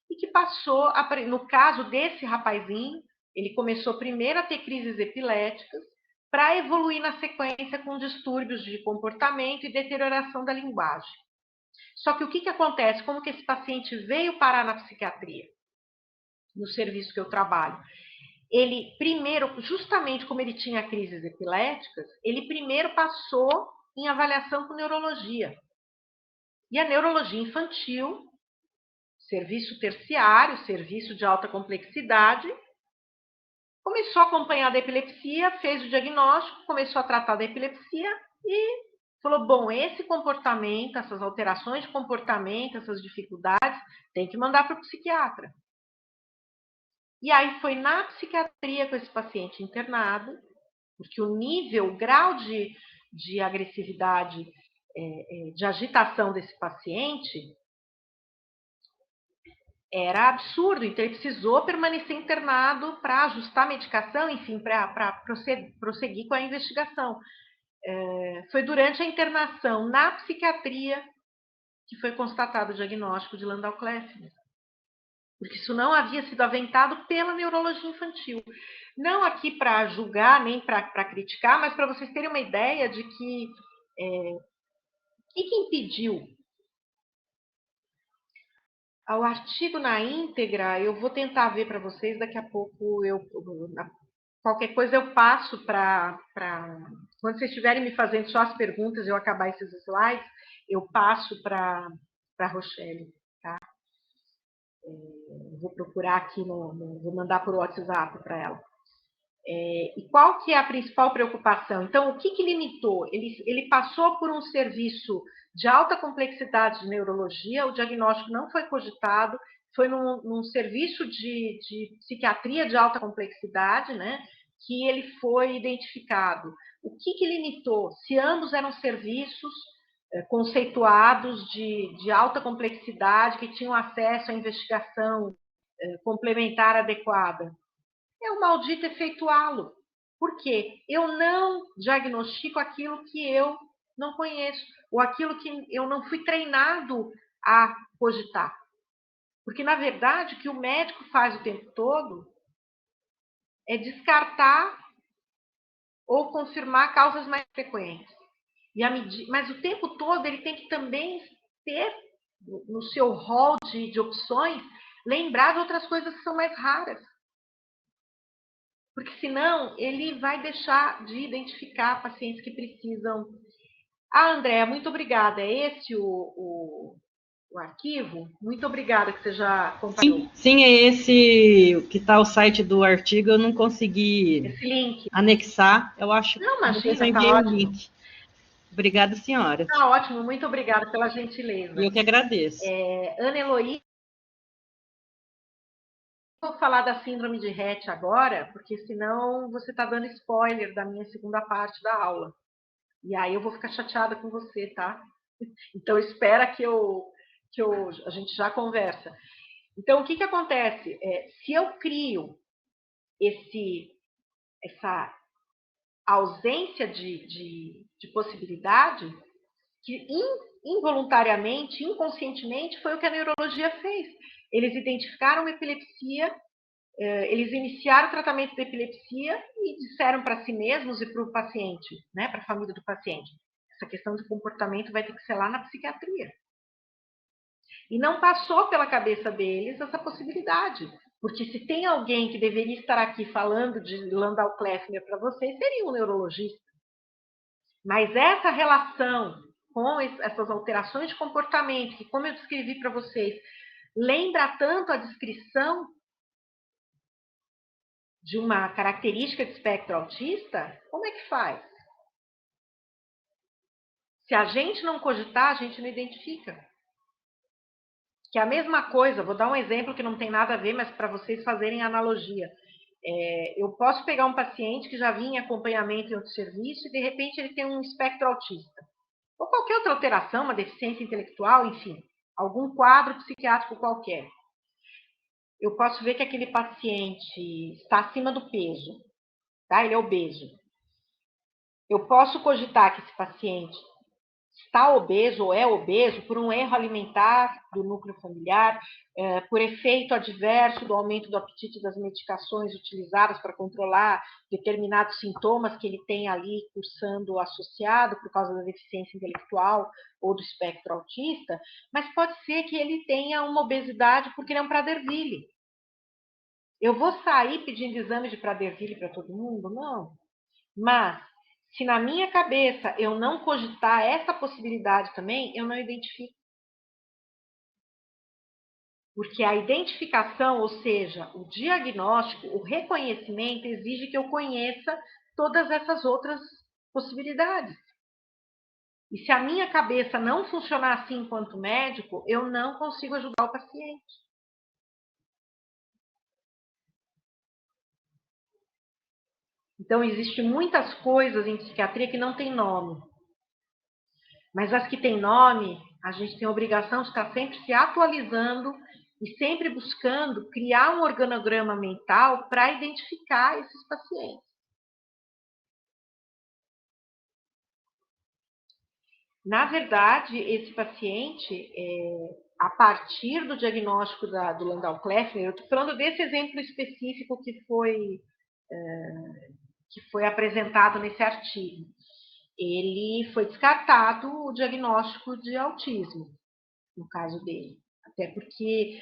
e que passou, no caso desse rapazinho, ele começou primeiro a ter crises epiléticas, para evoluir na sequência com distúrbios de comportamento e deterioração da linguagem. Só que o que acontece? Como que esse paciente veio parar na psiquiatria? No serviço que eu trabalho. Ele primeiro, justamente como ele tinha crises epiléticas, ele primeiro passou em avaliação com neurologia. E a neurologia infantil, serviço terciário, serviço de alta complexidade, começou a acompanhar da epilepsia, fez o diagnóstico, começou a tratar da epilepsia e falou, bom, esse comportamento, essas alterações de comportamento, essas dificuldades, tem que mandar para o psiquiatra. E aí foi na psiquiatria com esse paciente internado, porque o nível, o grau de agressividade, de agitação desse paciente era absurdo, então ele precisou permanecer internado para ajustar a medicação, enfim, para prosseguir com a investigação. Foi durante a internação na psiquiatria que foi constatado o diagnóstico de Landau-Kleffner, porque isso não havia sido aventado pela neurologia infantil. Não aqui para julgar, nem para criticar, mas para vocês terem uma ideia de que o que impediu. O artigo na íntegra, eu vou tentar ver para vocês, daqui a pouco qualquer coisa eu passo para... Quando vocês estiverem me fazendo só as perguntas e eu acabar esses slides, eu passo para a Rochelle, tá? Vou procurar aqui, vou mandar por WhatsApp para ela. E qual que é a principal preocupação? Então, o que limitou? Ele passou por um serviço de alta complexidade de neurologia, o diagnóstico não foi cogitado, foi num serviço de psiquiatria de alta complexidade, né, que ele foi identificado. O que limitou? Se ambos eram serviços conceituados de alta complexidade, que tinham acesso à investigação complementar adequada. É o maldito efeituá-lo. Por quê? Eu não diagnostico aquilo que eu não conheço, ou aquilo que eu não fui treinado a cogitar. Porque, na verdade, o que o médico faz o tempo todo é descartar ou confirmar causas mais frequentes. Mas o tempo todo ele tem que também ter, no seu rol de opções, lembrar de outras coisas que são mais raras. Porque senão ele vai deixar de identificar pacientes que precisam. Andréa, muito obrigada. É esse o arquivo? Muito obrigada que você já compartilhou. Sim, é esse que está o site do artigo, eu não consegui esse link anexar, eu acho. Não, imagina, eu enviei tá o link. Obrigada, senhora. Tá ótimo, muito obrigada pela gentileza. E eu que agradeço. Ana Heloísa, vou falar da síndrome de Rett agora, porque senão você está dando spoiler da minha segunda parte da aula. E aí eu vou ficar chateada com você, tá? Então espera que a gente já conversa. Então, o que acontece? Se eu crio essa ausência de possibilidade, que involuntariamente, inconscientemente, foi o que a neurologia fez. Eles identificaram uma epilepsia, eles iniciaram o tratamento da epilepsia e disseram para si mesmos e para o paciente, né, para a família do paciente, essa questão de comportamento vai ter que ser lá na psiquiatria. E não passou pela cabeça deles essa possibilidade. Porque se tem alguém que deveria estar aqui falando de Landau-Kleffner para vocês, seria um neurologista. Mas essa relação com essas alterações de comportamento, que como eu descrevi para vocês, lembra tanto a descrição de uma característica de espectro autista, como é que faz? Se a gente não cogitar, a gente não identifica. Que é a mesma coisa, vou dar um exemplo que não tem nada a ver, mas para vocês fazerem analogia. Eu posso pegar um paciente que já vinha em acompanhamento em outro serviço e, de repente, ele tem um espectro autista. Ou qualquer outra alteração, uma deficiência intelectual, enfim, algum quadro psiquiátrico qualquer. Eu posso ver que aquele paciente está acima do peso, tá? Ele é obeso. Eu posso cogitar que esse paciente está obeso ou é obeso por um erro alimentar do núcleo familiar, por efeito adverso do aumento do apetite das medicações utilizadas para controlar determinados sintomas que ele tem ali cursando associado por causa da deficiência intelectual ou do espectro autista, mas pode ser que ele tenha uma obesidade porque ele é um Prader-Willi. Eu vou sair pedindo exame de Prader-Willi para todo mundo? Não. Mas, se na minha cabeça eu não cogitar essa possibilidade também, eu não identifico. Porque a identificação, ou seja, o diagnóstico, o reconhecimento, exige que eu conheça todas essas outras possibilidades. E se a minha cabeça não funcionar assim enquanto médico, eu não consigo ajudar o paciente. Então, existem muitas coisas em psiquiatria que não têm nome. Mas as que têm nome, a gente tem a obrigação de estar sempre se atualizando e sempre buscando criar um organograma mental para identificar esses pacientes. Na verdade, esse paciente, a partir do diagnóstico do Landau-Kleffner, eu estou falando desse exemplo específico que foi apresentado nesse artigo. Ele foi descartado o diagnóstico de autismo, no caso dele. Até porque,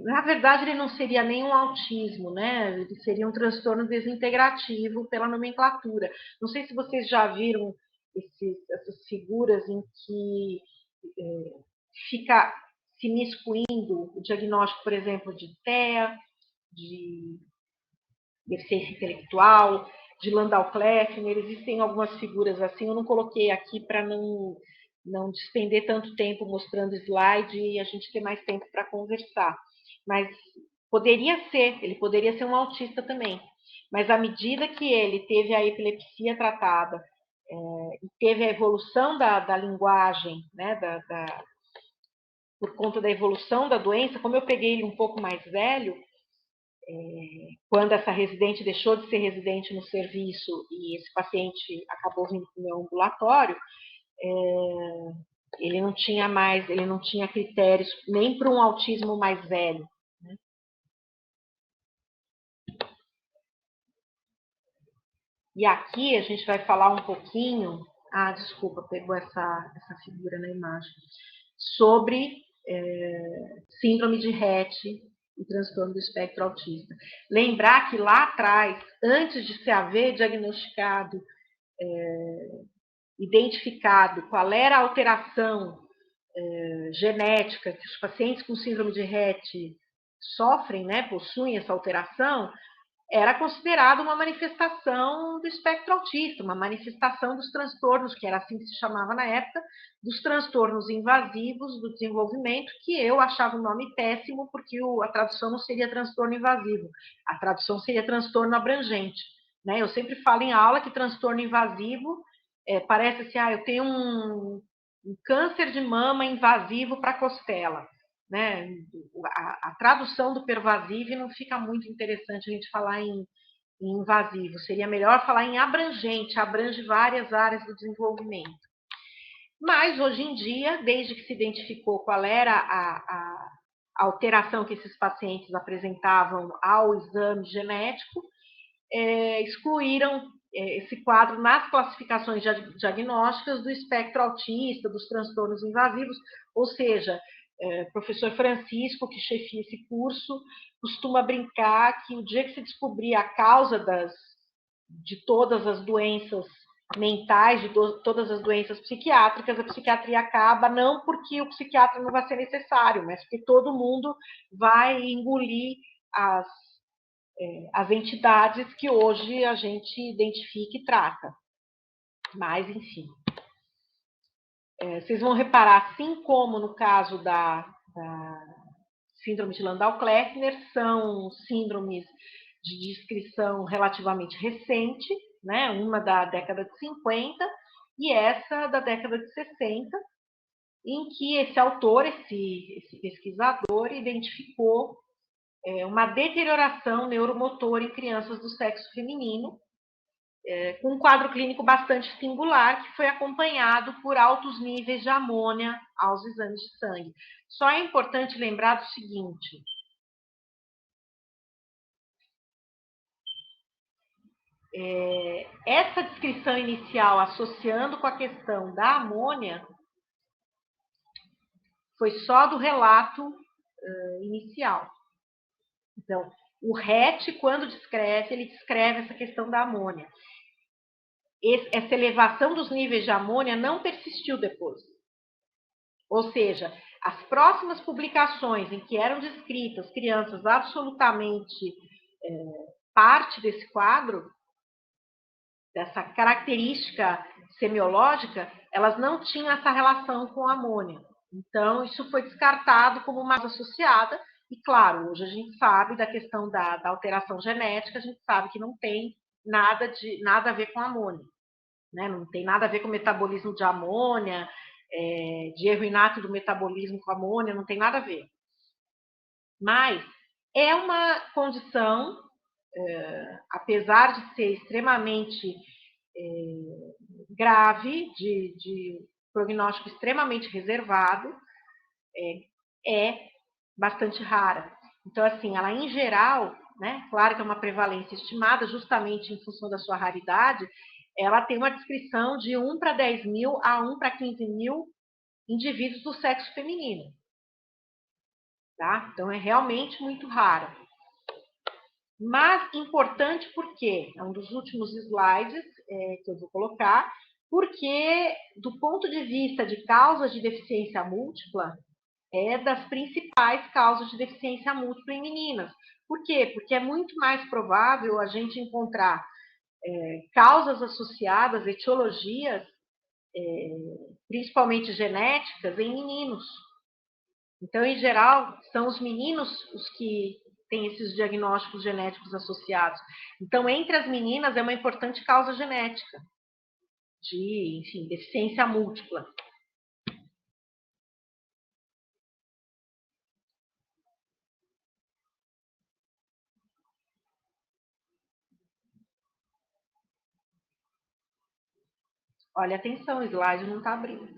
na verdade, ele não seria nem um autismo, né? Ele seria um transtorno desintegrativo pela nomenclatura. Não sei se vocês já viram essas figuras em que fica se miscuindo o diagnóstico, por exemplo, de TEA, de deficiência intelectual, de Landau-Kleffner. Existem algumas figuras assim, eu não coloquei aqui para não despender tanto tempo mostrando slide e a gente ter mais tempo para conversar. Mas ele poderia ser um autista também. Mas à medida que ele teve a epilepsia tratada e teve a evolução da linguagem, né, por conta da evolução da doença, como eu peguei ele um pouco mais velho, quando essa residente deixou de ser residente no serviço e esse paciente acabou vindo para o meu ambulatório, ele não tinha critérios nem para um autismo mais velho. Né? E aqui a gente vai falar um pouquinho, desculpa, pegou essa figura na imagem, sobre síndrome de Rett e transtorno do espectro autista. Lembrar que lá atrás, antes de se haver diagnosticado, identificado qual era a alteração genética que os pacientes com síndrome de Rett sofrem, né, possuem essa alteração, era considerado uma manifestação do espectro autista, uma manifestação dos transtornos, que era assim que se chamava na época, dos transtornos invasivos do desenvolvimento, que eu achava o nome péssimo, porque a tradução não seria transtorno invasivo, a tradução seria transtorno abrangente. Né? Eu sempre falo em aula que transtorno invasivo parece assim, eu tenho um câncer de mama invasivo para a costela. Né? A tradução do pervasivo não fica muito interessante a gente falar em invasivo. Seria melhor falar em abrangente, abrange várias áreas do desenvolvimento. Mas, hoje em dia, desde que se identificou qual era a alteração que esses pacientes apresentavam ao exame genético, excluíram esse quadro nas classificações diagnósticas do espectro autista, dos transtornos invasivos, ou seja, professor Francisco, que chefia esse curso, costuma brincar que o dia que se descobrir a causa de todas as doenças mentais, de todas as doenças psiquiátricas, a psiquiatria acaba, não porque o psiquiatra não vai ser necessário, mas porque todo mundo vai engolir as entidades que hoje a gente identifica e trata. Mas, enfim. Vocês vão reparar, assim como no caso da síndrome de Landau-Kleffner, são síndromes de descrição relativamente recente, né? Uma da década de 50 e essa da década de 60, em que esse autor, esse pesquisador, identificou uma deterioração neuromotora em crianças do sexo feminino, com um quadro clínico bastante singular, que foi acompanhado por altos níveis de amônia aos exames de sangue. Só é importante lembrar do seguinte: essa descrição inicial associando com a questão da amônia foi só do relato inicial. Então, o RET, quando descreve, ele descreve essa questão da amônia. Essa elevação dos níveis de amônia não persistiu depois. Ou seja, as próximas publicações em que eram descritas crianças absolutamente parte desse quadro, dessa característica semiológica, elas não tinham essa relação com a amônia. Então, isso foi descartado como mais associada, e claro, hoje a gente sabe da questão da alteração genética, a gente sabe que não tem nada a ver com a amônia. Né? Não tem nada a ver com o metabolismo de amônia, de erro inato do metabolismo com amônia, não tem nada a ver. Mas é uma condição, apesar de ser extremamente grave, de prognóstico extremamente reservado, é bastante rara. Então, assim, ela em geral, né, claro que é uma prevalência estimada, justamente em função da sua raridade, ela tem uma descrição de 1 para 10 mil a 1 para 15 mil indivíduos do sexo feminino. Tá? Então, é realmente muito rara. Mas importante porque, é um dos últimos slides que eu vou colocar, porque, do ponto de vista de causas de deficiência múltipla, é das principais causas de deficiência múltipla em meninas. Por quê? Porque é muito mais provável a gente encontrar causas associadas, etiologias, principalmente genéticas, em meninos. Então, em geral, são os meninos os que têm esses diagnósticos genéticos associados. Então, entre as meninas, é uma importante causa genética de, enfim, deficiência múltipla. Olha, atenção, o slide não está abrindo.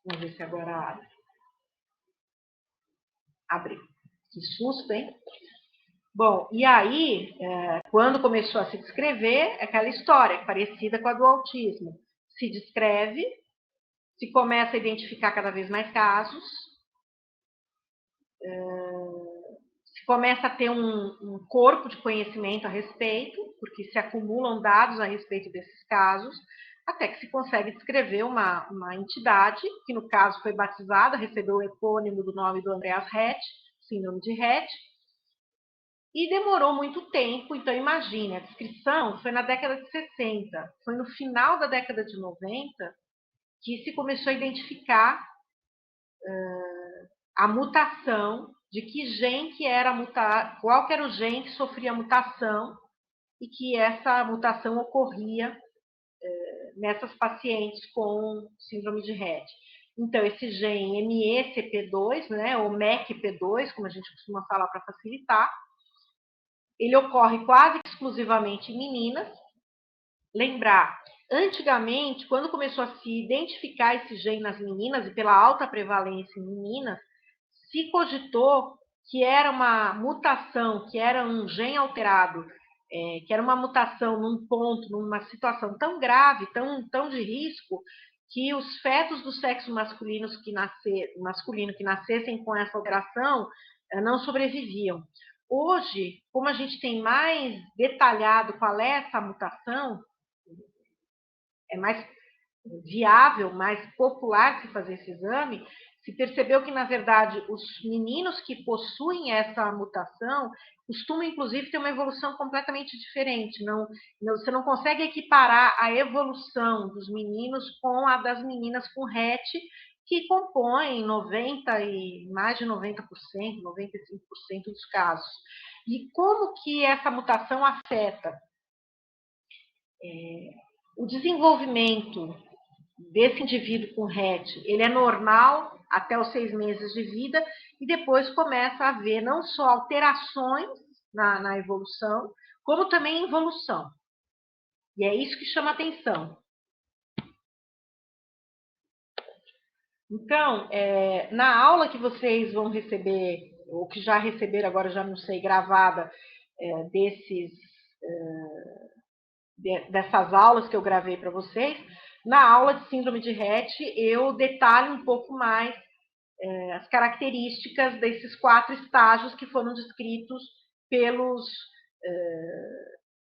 Vamos ver se agora abre. Abriu. Que susto, hein? Bom, e aí, quando começou a se descrever, aquela história parecida com a do autismo. Se descreve, se começa a identificar cada vez mais casos, se começa a ter um corpo de conhecimento a respeito, porque se acumulam dados a respeito desses casos, até que se consegue descrever uma entidade, que no caso foi batizada, recebeu o epônimo do nome do Andreas Rett, síndrome de Rett, e demorou muito tempo. Então, imagine, a descrição foi na década de 60, foi no final da década de 90 que se começou a identificar a mutação, de que gene que era mutado, qual que era o gene que sofria mutação, e que essa mutação ocorria nessas pacientes com síndrome de Rett. Então, esse gene MECP2, né, ou MECP2, como a gente costuma falar para facilitar, ele ocorre quase exclusivamente em meninas. Lembrar, antigamente, quando começou a se identificar esse gene nas meninas, e pela alta prevalência em meninas, se cogitou que era uma mutação, que era um gene alterado, que era uma mutação num ponto, numa situação tão grave, tão de risco, que os fetos do sexo masculino que nascessem com essa alteração não sobreviviam. Hoje, como a gente tem mais detalhado qual é essa mutação, é mais viável, mais popular se fazer esse exame, se percebeu que, na verdade, os meninos que possuem essa mutação costumam, inclusive, ter uma evolução completamente diferente. Você não consegue equiparar a evolução dos meninos com a das meninas com RET, que compõem 90 e mais de 90%, 95% dos casos. E como que essa mutação afeta o desenvolvimento desse indivíduo com RET? Ele é normal até os 6 meses de vida e depois começa a haver não só alterações na evolução, como também involução. E é isso que chama atenção. Então, na aula que vocês vão receber, ou que já receberam, agora já não sei, gravada, dessas aulas que eu gravei para vocês, na aula de síndrome de Rett, eu detalho um pouco mais as características desses 4 estágios que foram descritos pelos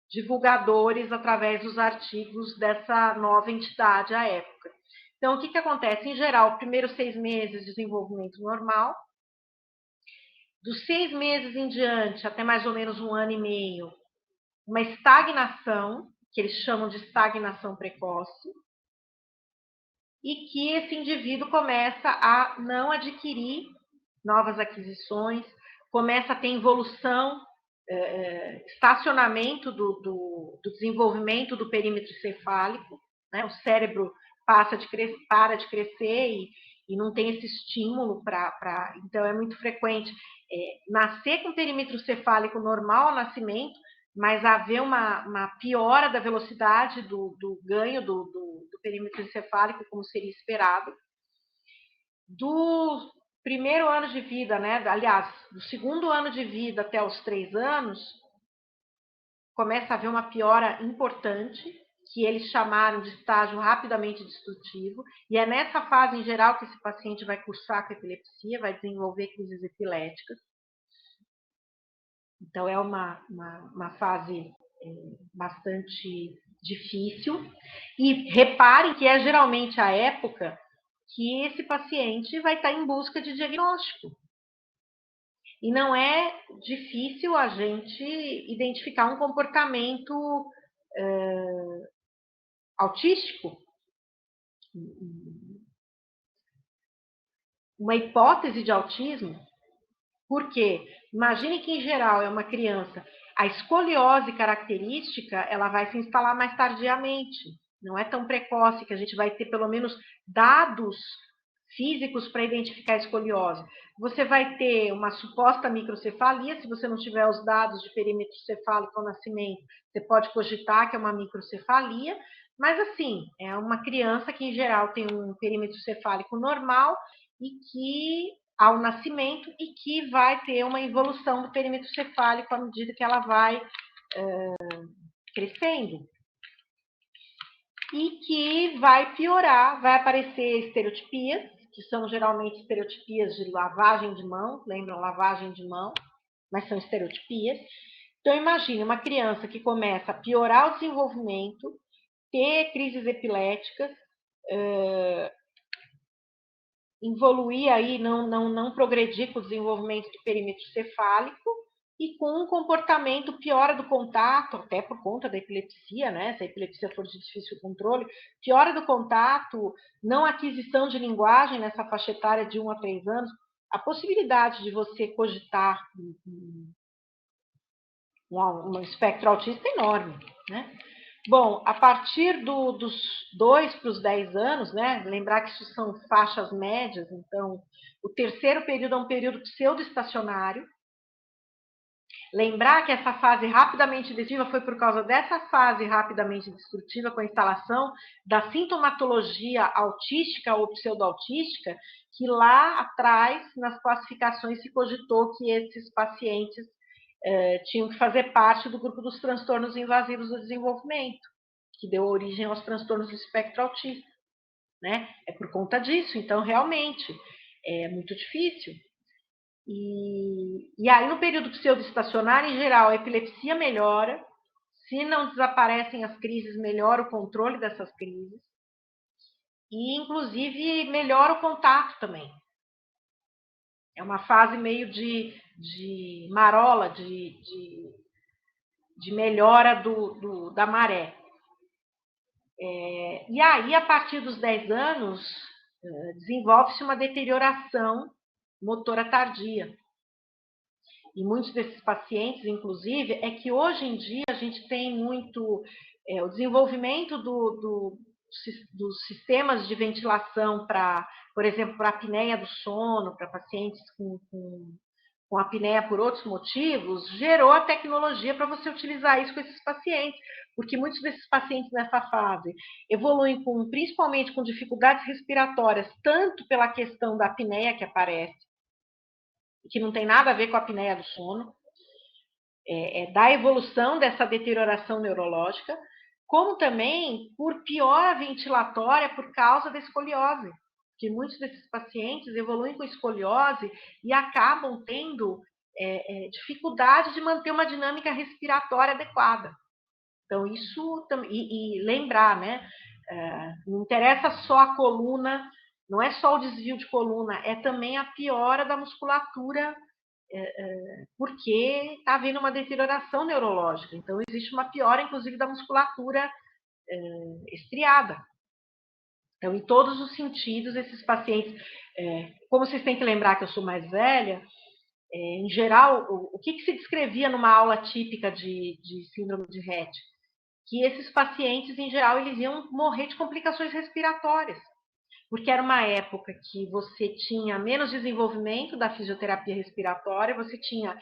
divulgadores através dos artigos dessa nova entidade à época. Então, o que acontece? Em geral, primeiros 6 meses, desenvolvimento normal. Dos 6 meses em diante, até mais ou menos 1 ano e meio, uma estagnação, que eles chamam de estagnação precoce, e que esse indivíduo começa a não adquirir novas aquisições, começa a ter involução, estacionamento do desenvolvimento do perímetro cefálico, né? O cérebro para de crescer e não tem esse estímulo para. Então, é muito frequente nascer com perímetro cefálico normal ao nascimento, mas haver uma piora da velocidade do ganho do perímetro encefálico, como seria esperado. Do primeiro ano de vida, né? Aliás, do segundo ano de vida até os 3 anos, começa a haver uma piora importante, que eles chamaram de estágio rapidamente destrutivo, e é nessa fase, em geral, que esse paciente vai cursar com epilepsia, vai desenvolver crises epiléticas. Então, é uma fase bastante difícil. E reparem que é geralmente a época que esse paciente vai estar em busca de diagnóstico. E não é difícil a gente identificar um comportamento autístico, uma hipótese de autismo. Por quê? Imagine que, em geral, é uma criança. A escoliose característica, ela vai se instalar mais tardiamente. Não é tão precoce que a gente vai ter, pelo menos, dados físicos para identificar a escoliose. Você vai ter uma suposta microcefalia, se você não tiver os dados de perímetro cefálico ao nascimento, você pode cogitar que é uma microcefalia, mas, assim, é uma criança que, em geral, tem um perímetro cefálico normal e que ao nascimento e que vai ter uma evolução do perímetro cefálico à medida que ela vai crescendo. E que vai piorar, vai aparecer estereotipias, que são geralmente estereotipias de lavagem de mão, lembram lavagem de mão, mas são estereotipias. Então, imagine uma criança que começa a piorar o desenvolvimento, ter crises epiléticas, evoluir aí, não progredir com o desenvolvimento do perímetro cefálico e com um comportamento piora do contato, até por conta da epilepsia, né? Se a epilepsia for de difícil controle, piora do contato, não aquisição de linguagem nessa faixa etária de 1 a 3 anos, a possibilidade de você cogitar um espectro autista é enorme, né? Bom, a partir dos 2 para os 10 anos, né? Lembrar que isso são faixas médias, então o terceiro período é um período pseudoestacionário. Lembrar que essa fase rapidamente destrutiva foi por causa dessa fase rapidamente destrutiva, com a instalação da sintomatologia autística ou pseudoautística, que lá atrás, nas classificações, se cogitou que esses pacientes tinham que fazer parte do grupo dos transtornos invasivos do desenvolvimento, que deu origem aos transtornos do espectro autista, né? É por conta disso. Então, realmente, é muito difícil. E aí, no período pseudoestacionário, em geral, a epilepsia melhora, Se não desaparecem as crises, melhora o controle dessas crises. E, inclusive, melhora o contato também. É uma fase meio de marola, de melhora da maré. E aí, a partir dos 10 anos, desenvolve-se uma deterioração motora tardia. E muitos desses pacientes, inclusive, é que hoje em dia a gente tem muito o desenvolvimento dos sistemas de ventilação para, por exemplo, para a apneia do sono, para pacientes com apneia por outros motivos, gerou a tecnologia para você utilizar isso com esses pacientes, porque muitos desses pacientes nessa fase evoluem principalmente com dificuldades respiratórias, tanto pela questão da apneia que aparece, que não tem nada a ver com a apneia do sono, da evolução dessa deterioração neurológica, como também por piora ventilatória por causa da escoliose, que muitos desses pacientes evoluem com escoliose e acabam tendo dificuldade de manter uma dinâmica respiratória adequada. Então, isso, e lembrar, né? Não interessa só a coluna, não é só o desvio de coluna, é também a piora da musculatura, porque está havendo uma deterioração neurológica. Então, existe uma piora, inclusive, da musculatura estriada. Então, em todos os sentidos, esses pacientes, como vocês têm que lembrar que eu sou mais velha, em geral, o que se descrevia numa aula típica de síndrome de Rett? Que esses pacientes, em geral, eles iam morrer de complicações respiratórias, porque era uma época que você tinha menos desenvolvimento da fisioterapia respiratória, você tinha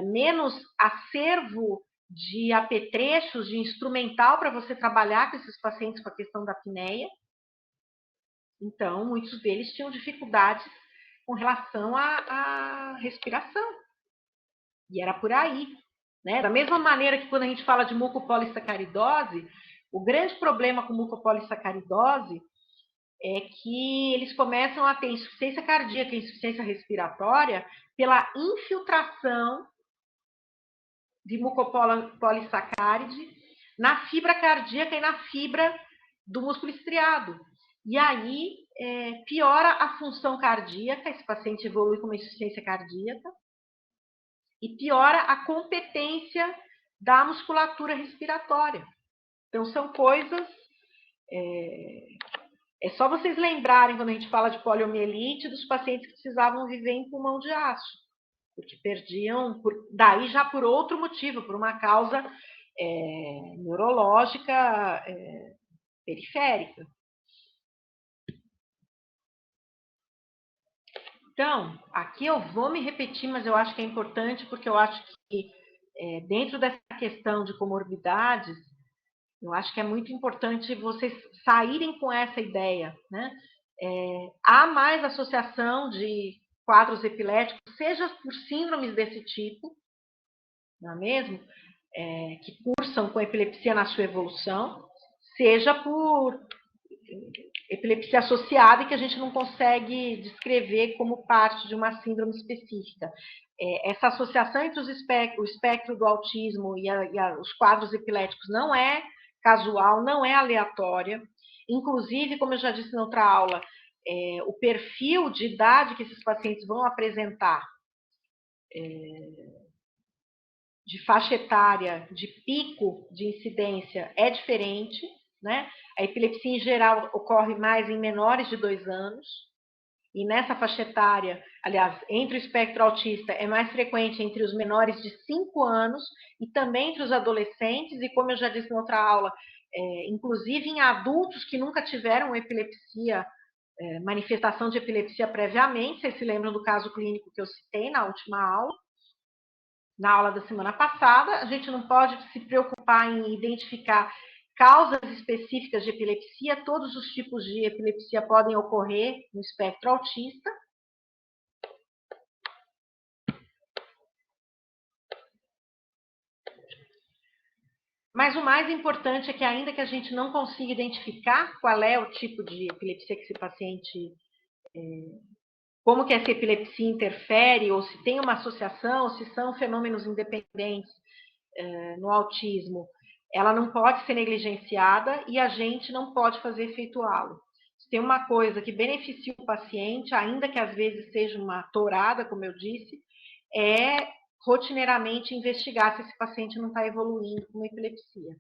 menos acervo de apetrechos, de instrumental para você trabalhar com esses pacientes com a questão da apneia. Então, muitos deles tinham dificuldades com relação à respiração. E era por aí. Né? Da mesma maneira que quando a gente fala de mucopolissacaridose, o grande problema com mucopolissacaridose é que eles começam a ter insuficiência cardíaca e insuficiência respiratória pela infiltração de mucopolissacaride na fibra cardíaca e na fibra do músculo estriado. E aí piora a função cardíaca, esse paciente evolui com uma insuficiência cardíaca, e piora a competência da musculatura respiratória. Então, são coisas... É só vocês lembrarem, quando a gente fala de poliomielite, dos pacientes que precisavam viver em pulmão de aço, porque perdiam, daí já por outro motivo, por uma causa neurológica periférica. Então, aqui eu vou me repetir, mas eu acho que é importante, porque eu acho que dentro dessa questão de comorbidades, eu acho que é muito importante vocês saírem com essa ideia, né? Há mais associação de quadros epiléticos, seja por síndromes desse tipo, não é mesmo? Que cursam com epilepsia na sua evolução, seja por epilepsia associada e que a gente não consegue descrever como parte de uma síndrome específica. Essa associação entre o espectro do autismo e os quadros epiléticos não é casual, não é aleatória. Inclusive, como eu já disse na outra aula, o perfil de idade que esses pacientes vão apresentar, de faixa etária, de pico de incidência, é diferente, né? A epilepsia, em geral, ocorre mais em menores de 2 anos, e nessa faixa etária, aliás, entre o espectro autista, é mais frequente entre os menores de 5 anos e também entre os adolescentes, e como eu já disse na outra aula, inclusive em adultos que nunca tiveram epilepsia, manifestação de epilepsia previamente. Vocês se lembram do caso clínico que eu citei na última aula? Na aula da semana passada, a gente não pode se preocupar em identificar causas específicas de epilepsia, todos os tipos de epilepsia podem ocorrer no espectro autista. Mas o mais importante é que, ainda que a gente não consiga identificar qual é o tipo de epilepsia que esse paciente, como que essa epilepsia interfere, ou se tem uma associação, ou se são fenômenos independentes no autismo, ela não pode ser negligenciada e a gente não pode fazer efeito halo. Se tem uma coisa que beneficia o paciente, ainda que às vezes seja uma tourada, como eu disse, é rotineiramente investigar se esse paciente não está evoluindo com uma epilepsia.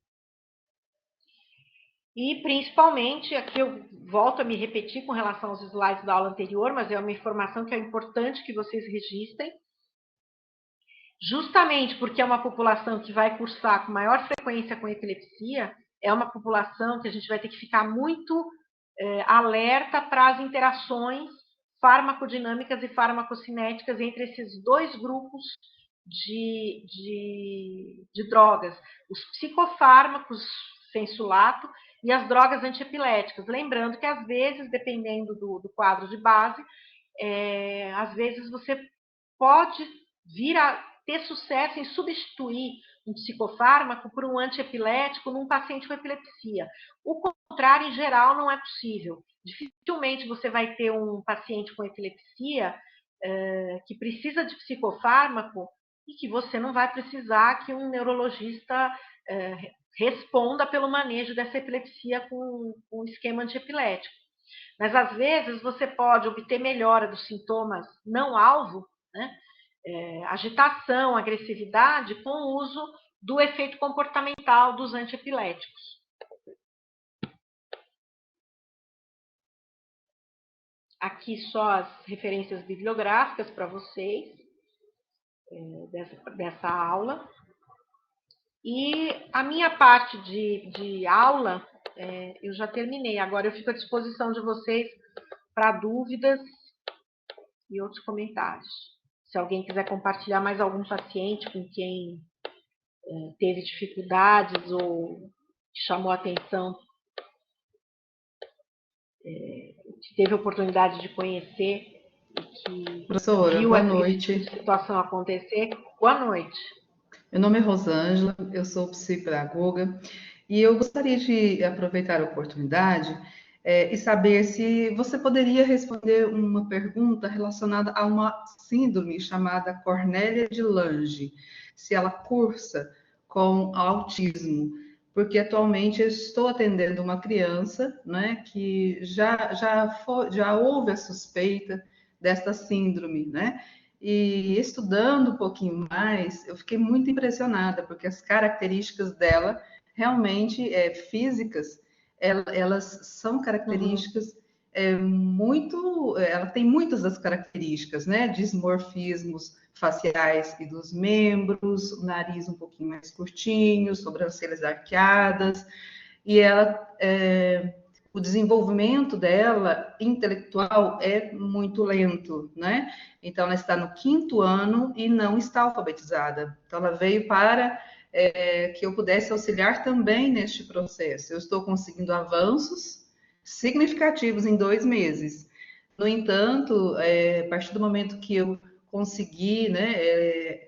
E, principalmente, aqui eu volto a me repetir com relação aos slides da aula anterior, mas é uma informação que é importante que vocês registrem, justamente porque é uma população que vai cursar com maior frequência com epilepsia, é uma população que a gente vai ter que ficar muito alerta para as interações farmacodinâmicas e farmacocinéticas entre esses dois grupos de drogas, os psicofármacos sensulato e as drogas antiepiléticas. Lembrando que, às vezes, dependendo do quadro de base, às vezes você pode vir a ter sucesso em substituir um psicofármaco por um antiepilético num paciente com epilepsia. O contrário, em geral, não é possível. Dificilmente você vai ter um paciente com epilepsia que precisa de psicofármaco e que você não vai precisar que um neurologista responda pelo manejo dessa epilepsia com um esquema antiepilético. Mas, às vezes, você pode obter melhora dos sintomas não alvo, né? Agitação, agressividade, com o uso do efeito comportamental dos antiepiléticos. Aqui só as referências bibliográficas para vocês dessa aula. E a minha parte de aula eu já terminei. Agora eu fico à disposição de vocês para dúvidas e outros comentários. Se alguém quiser compartilhar mais algum paciente com quem teve dificuldades ou chamou a atenção, que teve a oportunidade de conhecer e que Professora, viu boa esse noite. tipo de situação acontecer, boa noite. Meu nome é Rosângela, eu sou psicopedagoga e eu gostaria de aproveitar a oportunidade e saber se você poderia responder uma pergunta relacionada a uma síndrome chamada Cornélia de Lange, se ela cursa com autismo, porque atualmente eu estou atendendo uma criança, né, que já houve a suspeita desta síndrome, né? E estudando um pouquinho mais, eu fiquei muito impressionada, porque as características dela, realmente físicas, elas são características muito. Ela tem muitas das características, né? Dismorfismos faciais e dos membros, o nariz um pouquinho mais curtinho, sobrancelhas arqueadas, e ela. O desenvolvimento dela intelectual é muito lento, né? Então, ela está no 5º ano e não está alfabetizada. Então, ela veio para que eu pudesse auxiliar também neste processo. Eu estou conseguindo avanços significativos em 2 meses. No entanto, a partir do momento que eu consegui, né,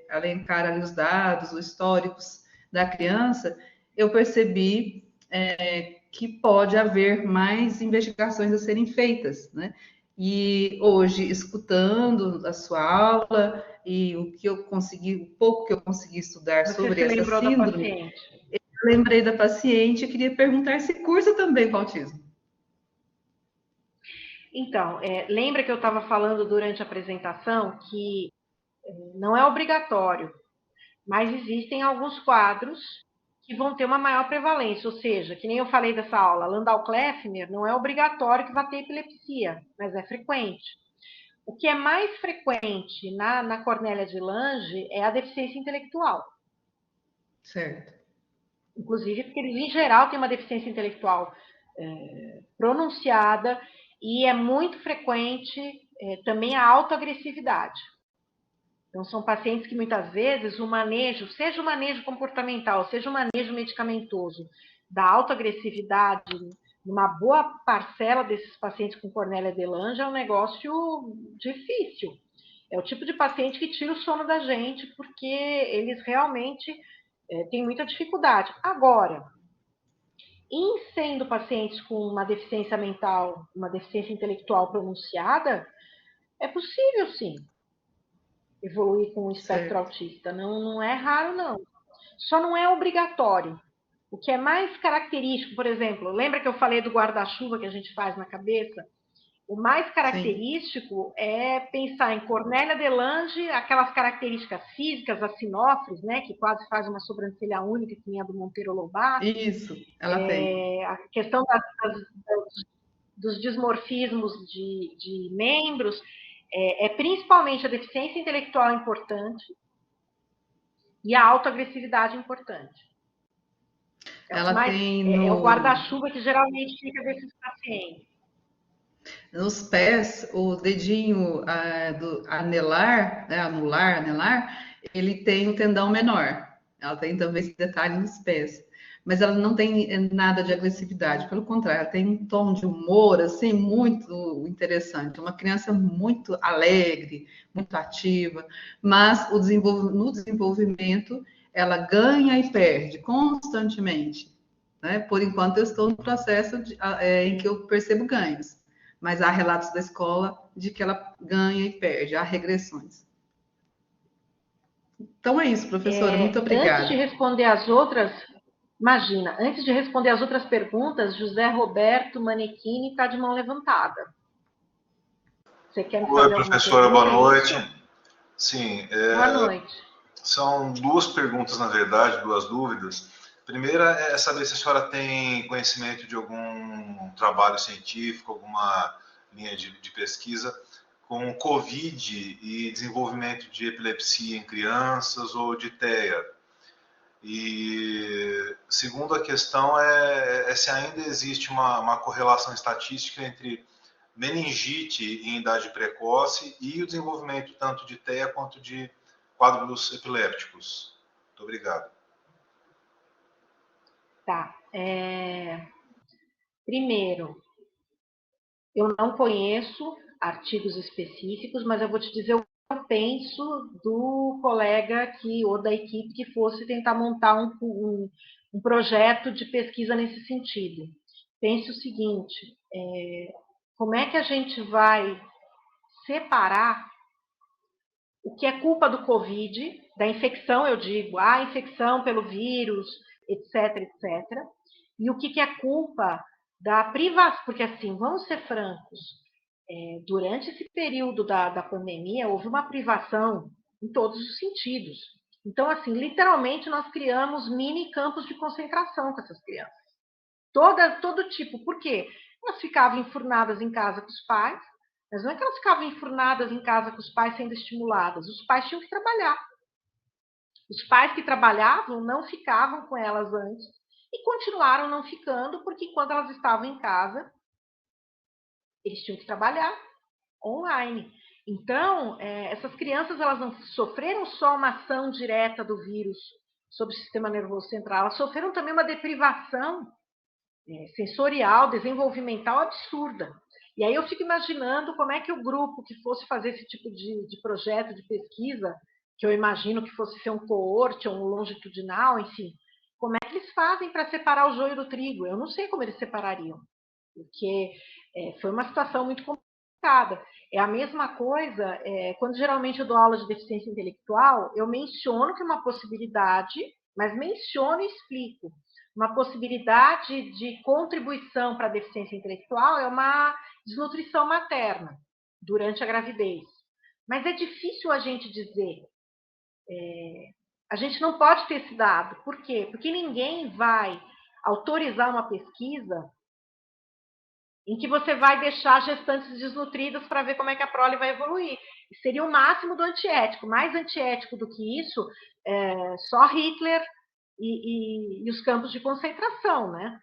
alencar ali os dados, os históricos da criança, eu percebi que pode haver mais investigações a serem feitas, né? E hoje, escutando a sua aula e o que eu consegui, o pouco que eu consegui estudar Você sobre se essa lembrou da síndrome, paciente? eu lembrei da paciente e queria perguntar se cursa também com autismo. Então, lembra que eu estava falando durante a apresentação que não é obrigatório, mas existem alguns quadros que vão ter uma maior prevalência, ou seja, que nem eu falei dessa aula, Landau-Kleffner não é obrigatório que vá ter epilepsia, mas é frequente. O que é mais frequente na Cornélia de Lange é a deficiência intelectual. Certo. Inclusive porque eles, em geral, têm uma deficiência intelectual pronunciada e é muito frequente também a autoagressividade. Então, são pacientes que muitas vezes o manejo, seja o manejo comportamental, seja o manejo medicamentoso da autoagressividade, numa boa parcela desses pacientes com Cornélia de Lange é um negócio difícil. É o tipo de paciente que tira o sono da gente, porque eles realmente têm muita dificuldade. Agora, em sendo pacientes com uma deficiência mental, uma deficiência intelectual pronunciada, é possível, sim, evoluir com o espectro Certo. autista. Não é raro, não. Só não é obrigatório, O que é mais característico, por exemplo, lembra que eu falei do guarda-chuva que a gente faz na cabeça? O mais Sim. característico é pensar em Cornélia de Lange, aquelas características físicas, as sinofres, né, que quase faz uma sobrancelha única, que nem a do Monteiro Lobato, Isso, ela tem. a questão dos dismorfismos de membros, principalmente a deficiência intelectual importante e a autoagressividade importante. É o que Ela mais tem é o no, guarda-chuva que geralmente fica desses pacientes. nos pés, o dedinho do anelar, né, anelar, ele tem um tendão menor. Ela tem também esse detalhe nos pés. Mas ela não tem nada de agressividade, pelo contrário, ela tem um tom de humor assim muito interessante. Uma criança muito alegre, muito ativa, mas no desenvolvimento ela ganha e perde constantemente. Né? Por enquanto, eu estou no processo em que eu percebo ganhos, mas há relatos da escola de que ela ganha e perde, há regressões. Então é isso, professora, muito Antes de obrigada. responder as outras, imagina, antes de responder as outras perguntas, José Roberto Manequini está de mão levantada. Você quer me Oi, fazer alguma professora, boa pergunta, é noite. isso? Sim, Boa noite. são duas perguntas, na verdade, duas dúvidas. A primeira é saber se a senhora tem conhecimento de algum trabalho científico, alguma linha de pesquisa com COVID e desenvolvimento de epilepsia em crianças ou de TEA. E segunda questão é se ainda existe uma correlação estatística entre meningite em idade precoce e o desenvolvimento tanto de TEA quanto de quadros epilépticos. Muito obrigado. Tá. Primeiro, eu não conheço artigos específicos, mas eu vou te dizer o que eu penso do colega ou da equipe que fosse tentar montar um projeto de pesquisa nesse sentido. Pense o seguinte: como é que a gente vai separar o que é culpa do Covid, da infecção, eu digo, a infecção pelo vírus, etc, etc, e o que é culpa da privação, porque assim, vamos ser francos, durante esse período da pandemia, houve uma privação em todos os sentidos. Então, assim, literalmente, nós criamos mini campos de concentração com essas crianças. Todo tipo. Por quê? Elas ficavam enfurnadas em casa com os pais, mas não é que elas ficavam enfurnadas em casa com os pais sendo estimuladas. Os pais tinham que trabalhar. Os pais que trabalhavam não ficavam com elas antes e continuaram não ficando, porque quando elas estavam em casa, eles tinham que trabalhar online. Então, essas crianças elas não sofreram só uma ação direta do vírus sobre o sistema nervoso central, elas sofreram também uma deprivação sensorial, desenvolvimental absurda. E aí eu fico imaginando como é que o grupo que fosse fazer esse tipo de projeto, de pesquisa, que eu imagino que fosse ser um coorte ou um longitudinal, enfim, como é que eles fazem para separar o joio do trigo? Eu não sei como eles separariam, porque foi uma situação muito complicada. É a mesma coisa, quando geralmente eu dou aula de deficiência intelectual, eu menciono que é uma possibilidade, mas menciono e explico. Uma possibilidade de contribuição para a deficiência intelectual é uma desnutrição materna durante a gravidez. Mas é difícil a gente dizer. A gente não pode ter esse dado. Por quê? Porque ninguém vai autorizar uma pesquisa em que você vai deixar gestantes desnutridas para ver como é que a prole vai evoluir. Seria o máximo do antiético. Mais antiético do que isso, só Hitler e os campos de concentração, né?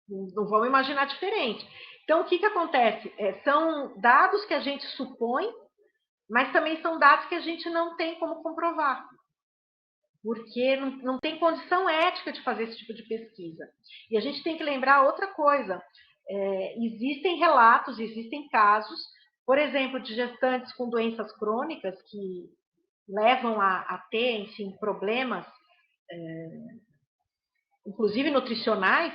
Não vamos imaginar diferente. Então, o que acontece? São dados que a gente supõe, mas também são dados que a gente não tem como comprovar, porque não tem condição ética de fazer esse tipo de pesquisa. E a gente tem que lembrar outra coisa: existem relatos, existem casos, por exemplo, de gestantes com doenças crônicas que levam a ter, enfim, problemas, inclusive nutricionais,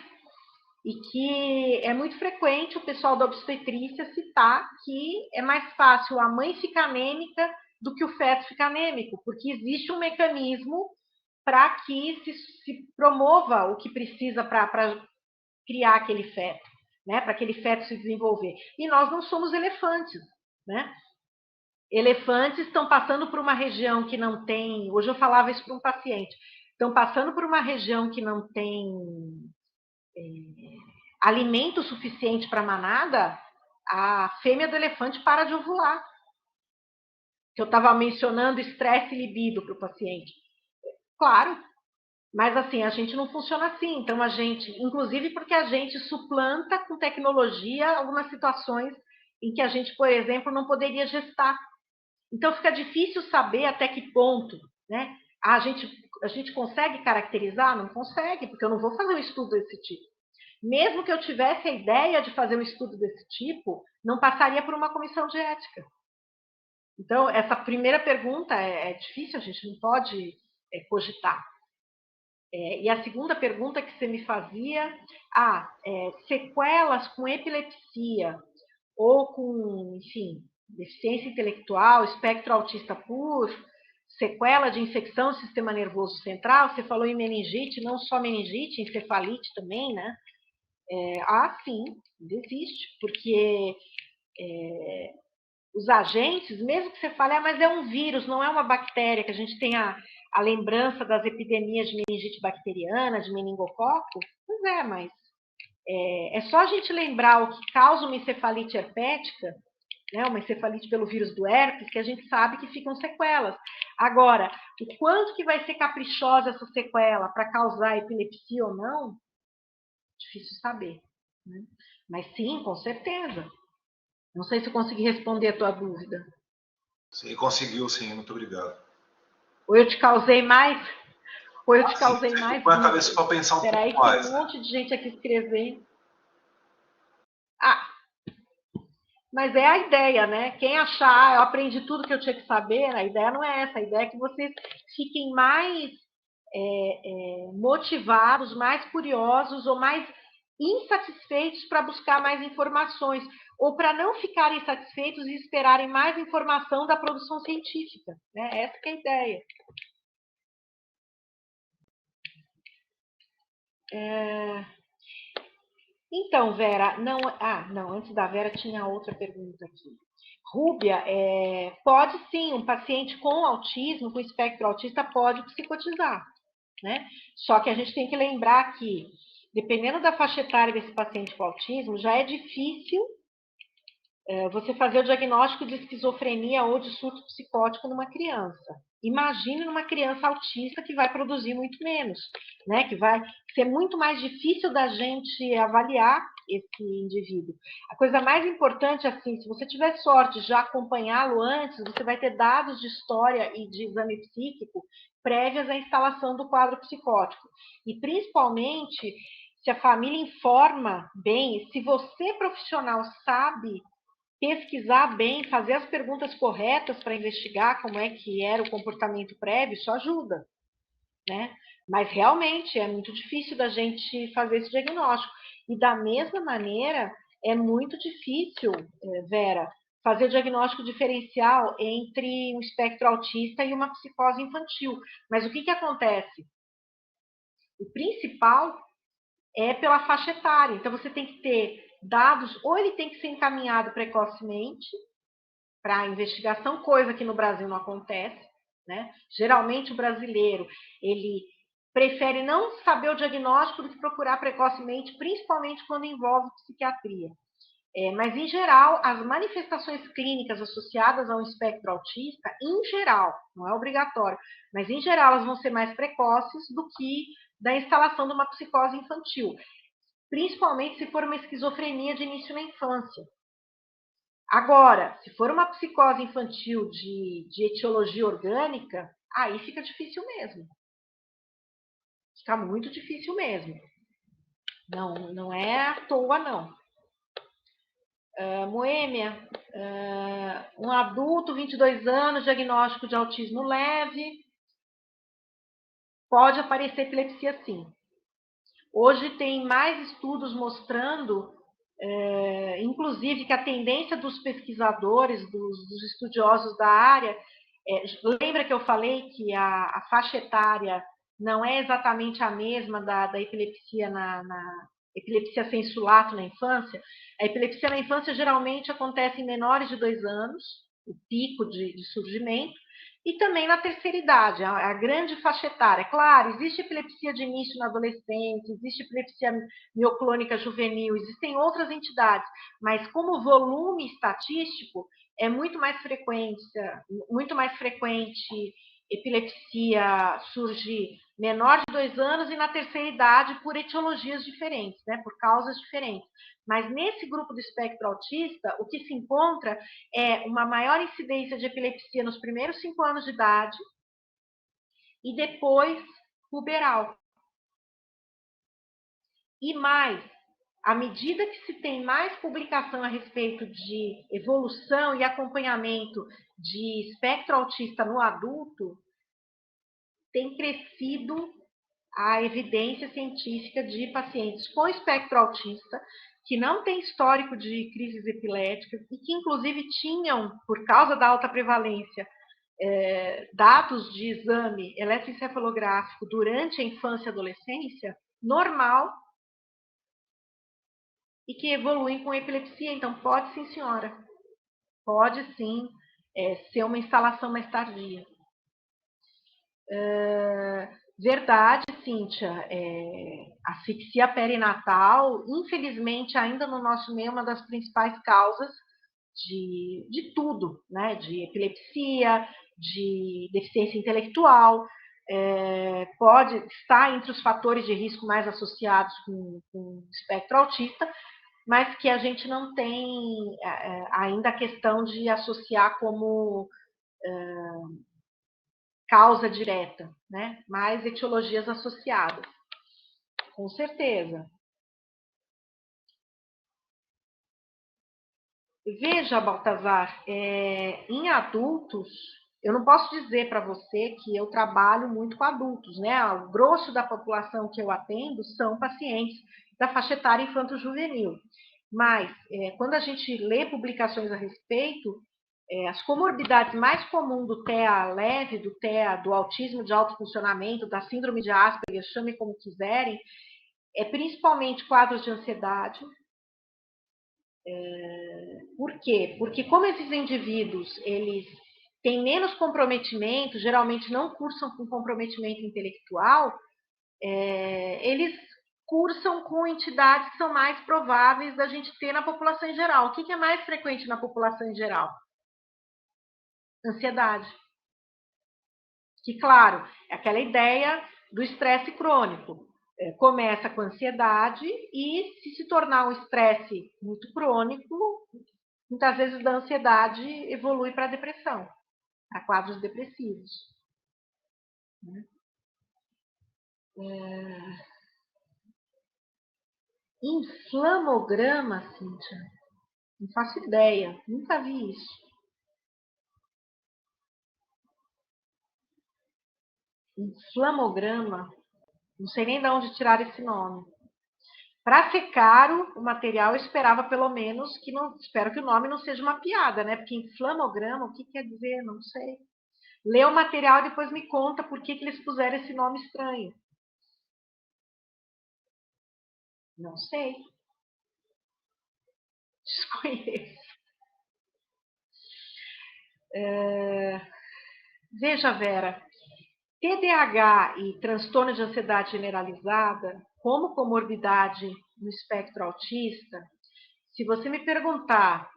e que é muito frequente o pessoal da obstetrícia citar que é mais fácil a mãe ficar anêmica do que o feto ficar anêmico, porque existe um mecanismo para que se promova o que precisa para criar aquele feto, né? Para aquele feto se desenvolver. E nós não somos elefantes, né? Elefantes estão passando por uma região que não tem... Hoje eu falava isso para um paciente. Estão passando por uma região que não tem alimento suficiente para a manada, a fêmea do elefante para de ovular. Eu estava mencionando estresse e libido para o paciente. Claro, mas assim, a gente não funciona assim. Então, a gente, inclusive porque a gente suplanta com tecnologia algumas situações em que a gente, por exemplo, não poderia gestar. Então, fica difícil saber até que ponto, né? A gente consegue caracterizar? Não consegue, porque eu não vou fazer um estudo desse tipo. Mesmo que eu tivesse a ideia de fazer um estudo desse tipo, não passaria por uma comissão de ética. Então, essa primeira pergunta é difícil, a gente não pode cogitar. E a segunda pergunta que você me fazia, sequelas com epilepsia ou com, enfim, deficiência intelectual, espectro autista puro, sequela de infecção do sistema nervoso central, você falou em meningite, não só meningite, encefalite também, né? Sim, existe, porque os agentes, mesmo que você fale, mas é um vírus, não é uma bactéria, que a gente tem a lembrança das epidemias de meningite bacteriana, de meningococo, pois é, mas é só a gente lembrar o que causa uma encefalite herpética, né, uma encefalite pelo vírus do herpes, que a gente sabe que ficam sequelas. Agora, o quanto que vai ser caprichosa essa sequela para causar epilepsia ou não, difícil saber, né? Mas sim, com certeza. Não sei se eu consegui responder a tua dúvida. Sim, conseguiu, sim. Muito obrigado. Ou eu te causei mais? Ou eu te Sim, causei você mais põe a dúvidas? cabeça para pensar um Espera aí pouco que tem mais, um né? monte de gente aqui escrevendo. Mas é a ideia, né? Quem achar, eu aprendi tudo que eu tinha que saber, a ideia não é essa. A ideia é que vocês fiquem mais motivados, mais curiosos ou mais insatisfeitos para buscar mais informações, ou para não ficarem satisfeitos e esperarem mais informação da produção científica, né? Essa que é a ideia. Então, Vera, não, antes da Vera tinha outra pergunta aqui. Rúbia, pode sim, um paciente com autismo, com espectro autista, pode psicotizar, né? Só que a gente tem que lembrar que, dependendo da faixa etária desse paciente com autismo, já é difícil você fazer o diagnóstico de esquizofrenia ou de surto psicótico numa criança. Imagine numa criança autista que vai produzir muito menos, né? Que vai ser muito mais difícil da gente avaliar esse indivíduo. A coisa mais importante, assim, se você tiver sorte de já acompanhá-lo antes, você vai ter dados de história e de exame psíquico prévias à instalação do quadro psicótico. E, principalmente, se a família informa bem, se você, profissional, sabe pesquisar bem, fazer as perguntas corretas para investigar como é que era o comportamento prévio, isso ajuda, né? Mas realmente é muito difícil da gente fazer esse diagnóstico. E da mesma maneira, é muito difícil, Vera, fazer o diagnóstico diferencial entre um espectro autista e uma psicose infantil. Mas o que acontece? O principal é pela faixa etária. Então, você tem que ter dados, ou ele tem que ser encaminhado precocemente para a investigação, coisa que no Brasil não acontece, né? Geralmente o brasileiro, ele prefere não saber o diagnóstico do que procurar precocemente, principalmente quando envolve psiquiatria. Mas, em geral, as manifestações clínicas associadas ao espectro autista, em geral, não é obrigatório, mas, em geral, elas vão ser mais precoces do que da instalação de uma psicose infantil, principalmente se for uma esquizofrenia de início na infância. Agora, se for uma psicose infantil de etiologia orgânica, aí fica difícil mesmo. Fica muito difícil mesmo. Não é à toa, não. Moêmia, um adulto, 22 anos, diagnóstico de autismo leve, pode aparecer epilepsia sim. Hoje tem mais estudos mostrando, inclusive, que a tendência dos pesquisadores, dos estudiosos da área, lembra que eu falei que a faixa etária não é exatamente a mesma da epilepsia na epilepsia sensulato na infância. A epilepsia na infância geralmente acontece em menores de 2 anos, o pico de surgimento, e também na terceira idade, a grande faixa etária. Claro, existe epilepsia de início na adolescência, existe epilepsia mioclônica juvenil, existem outras entidades, mas como volume estatístico, é muito mais frequente epilepsia surgir menor de 2 anos e na terceira idade por etiologias diferentes, né, por causas diferentes. Mas nesse grupo do espectro autista, o que se encontra é uma maior incidência de epilepsia nos primeiros 5 anos de idade e depois puberal. E mais, à medida que se tem mais publicação a respeito de evolução e acompanhamento de espectro autista no adulto, tem crescido a evidência científica de pacientes com espectro autista que não têm histórico de crises epiléticas e que, inclusive, tinham, por causa da alta prevalência, dados de exame eletroencefalográfico durante a infância e adolescência, normal, e que evoluem com epilepsia. Então, pode sim, senhora. Pode sim ser uma instalação mais tardia. Verdade, Cíntia, asfixia perinatal, infelizmente, ainda no nosso meio, é uma das principais causas de tudo, né? De epilepsia, de deficiência intelectual, pode estar entre os fatores de risco mais associados com espectro autista, mas que a gente não tem ainda a questão de associar como causa direta, né? Mais etiologias associadas, com certeza. Veja, Baltazar, em adultos, eu não posso dizer para você que eu trabalho muito com adultos, né? O grosso da população que eu atendo são pacientes da faixa etária infanto-juvenil. Mas, quando a gente lê publicações a respeito, as comorbidades mais comuns do TEA leve, do TEA, do autismo de alto funcionamento, da síndrome de Asperger, chame como quiserem, principalmente quadros de ansiedade. Por quê? Porque como esses indivíduos, eles têm menos comprometimento, geralmente não cursam com comprometimento intelectual, eles cursam com entidades que são mais prováveis da gente ter na população em geral. O que é mais frequente na população em geral? Ansiedade. Que, claro, é aquela ideia do estresse crônico. Começa com ansiedade e, se tornar um estresse muito crônico, muitas vezes da ansiedade evolui para a depressão, para quadros depressivos. Inflamograma, Cíntia? Não faço ideia, nunca vi isso. Inflamograma? Não sei nem de onde tirar esse nome. Para ser caro o material, eu esperava pelo menos que não. Espero que o nome não seja uma piada, né? Porque inflamograma, o que quer dizer? Não sei. Lê o material e depois me conta por que eles puseram esse nome estranho. Não sei. Desconheço. Veja, Vera, TDAH e transtorno de ansiedade generalizada, como comorbidade no espectro autista, se você me perguntar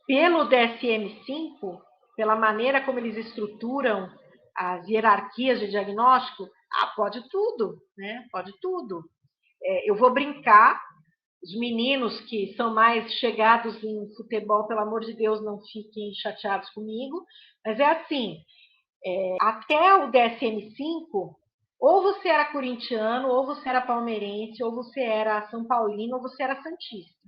pelo DSM-5, pela maneira como eles estruturam as hierarquias de diagnóstico, pode tudo, né? Pode tudo. Eu vou brincar, os meninos que são mais chegados em futebol, pelo amor de Deus, não fiquem chateados comigo, mas é assim, até o DSM-5, ou você era corintiano, ou você era palmeirense, ou você era São Paulino, ou você era santista.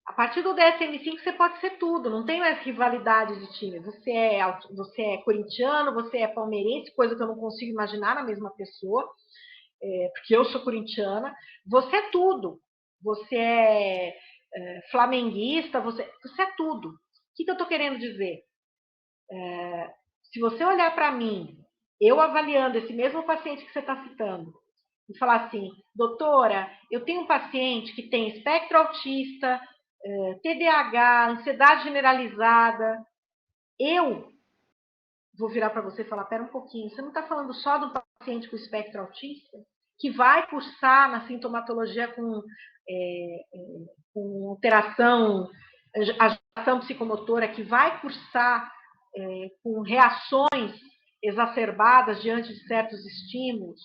A partir do DSM-5 você pode ser tudo, não tem mais rivalidade de time. Você é corintiano, você é palmeirense, coisa que eu não consigo imaginar na mesma pessoa, porque eu sou corintiana. Você é tudo. Você é flamenguista, você é tudo. O que eu estou querendo dizer? Se você olhar para mim, eu avaliando esse mesmo paciente que você está citando, e falar assim, doutora, eu tenho um paciente que tem espectro autista, TDAH, ansiedade generalizada, eu vou virar para você e falar, pera um pouquinho, você não está falando só de um paciente com espectro autista? Que vai cursar na sintomatologia com alteração, agitação psicomotora, que vai cursar com reações exacerbadas diante de certos estímulos?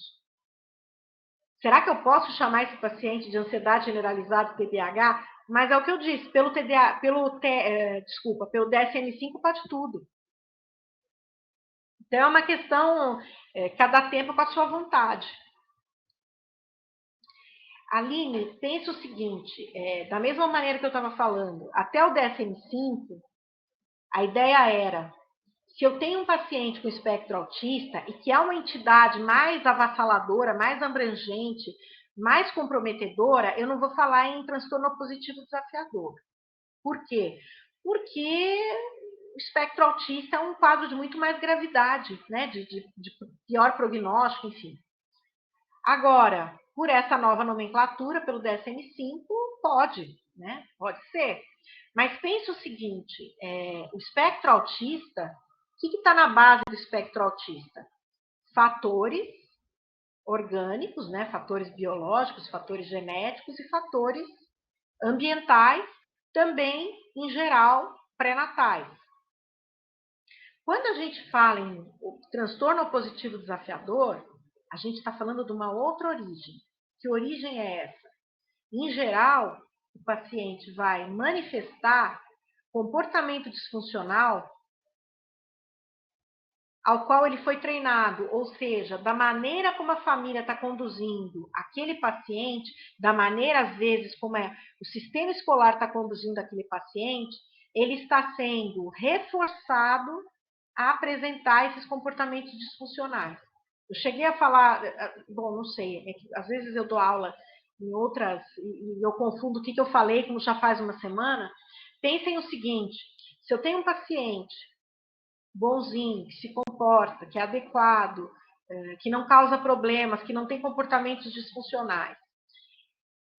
Será que eu posso chamar esse paciente de ansiedade generalizada, TDAH? Mas é o que eu disse, pelo DSM-5 pode tudo. Então é uma questão, cada tempo com a sua vontade. Aline, pensa o seguinte, da mesma maneira que eu estava falando, até o DSM-5, a ideia era, se eu tenho um paciente com espectro autista e que é uma entidade mais avassaladora, mais abrangente, mais comprometedora, eu não vou falar em transtorno opositivo desafiador. Por quê? Porque o espectro autista é um quadro de muito mais gravidade, né? de pior prognóstico, enfim. Agora, por essa nova nomenclatura, pelo DSM-5, pode, né? Pode ser. Mas pense o seguinte, o espectro autista, o que está na base do espectro autista? Fatores orgânicos, né? Fatores biológicos, fatores genéticos e fatores ambientais, também, em geral, pré-natais. Quando a gente fala em transtorno opositivo desafiador, a gente está falando de uma outra origem. Que origem é essa? Em geral, o paciente vai manifestar comportamento disfuncional ao qual ele foi treinado, ou seja, da maneira como a família está conduzindo aquele paciente, da maneira, às vezes, como o sistema escolar está conduzindo aquele paciente, ele está sendo reforçado a apresentar esses comportamentos disfuncionais. Eu cheguei a falar, bom, não sei, às vezes eu dou aula em outras, e eu confundo o que eu falei, como já faz uma semana. Pensem o seguinte, se eu tenho um paciente bonzinho, que se comporta, que é adequado, que não causa problemas, que não tem comportamentos disfuncionais,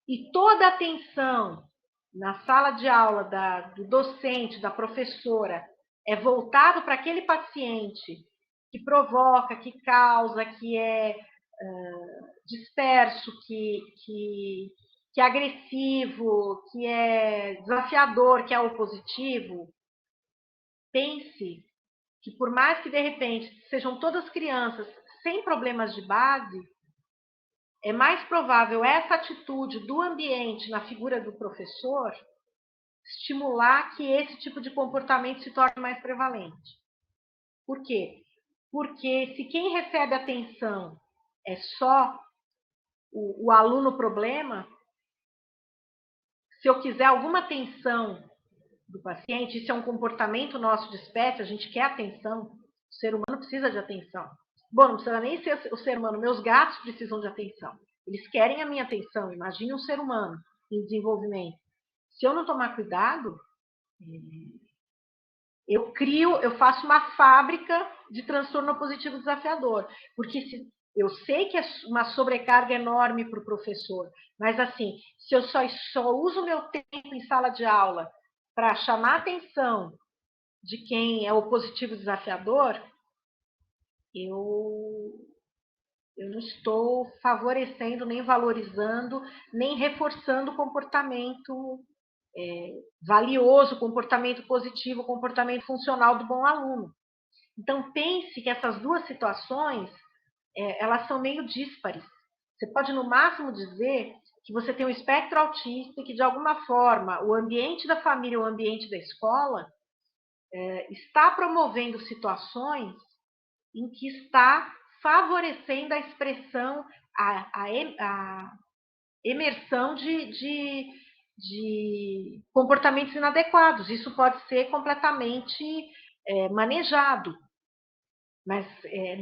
e toda a atenção na sala de aula do docente, da professora, é voltado para aquele paciente que provoca, que causa, que é disperso, que é agressivo, que é desafiador, que é opositivo, pense que por mais que, de repente, sejam todas crianças sem problemas de base, é mais provável essa atitude do ambiente na figura do professor estimular que esse tipo de comportamento se torne mais prevalente. Por quê? Porque se quem recebe atenção é só o aluno problema, se eu quiser alguma atenção do paciente, isso é um comportamento nosso de espécie, a gente quer atenção, o ser humano precisa de atenção. Bom, não precisa nem ser o ser humano, meus gatos precisam de atenção. Eles querem a minha atenção, imagine um ser humano em desenvolvimento. Se eu não tomar cuidado, eu faço uma fábrica de transtorno opositivo desafiador, porque eu sei que é uma sobrecarga enorme para o professor, mas assim, se eu só uso o meu tempo em sala de aula para chamar a atenção de quem é opositivo desafiador, eu não estou favorecendo, nem valorizando, nem reforçando o comportamento valioso, comportamento positivo, comportamento funcional do bom aluno. Então, pense que essas duas situações, elas são meio díspares. Você pode, no máximo, dizer que você tem um espectro autista e que, de alguma forma, o ambiente da família, o ambiente da escola, está promovendo situações em que está favorecendo a expressão, a emersão de comportamentos inadequados. Isso pode ser completamente manejado. Mas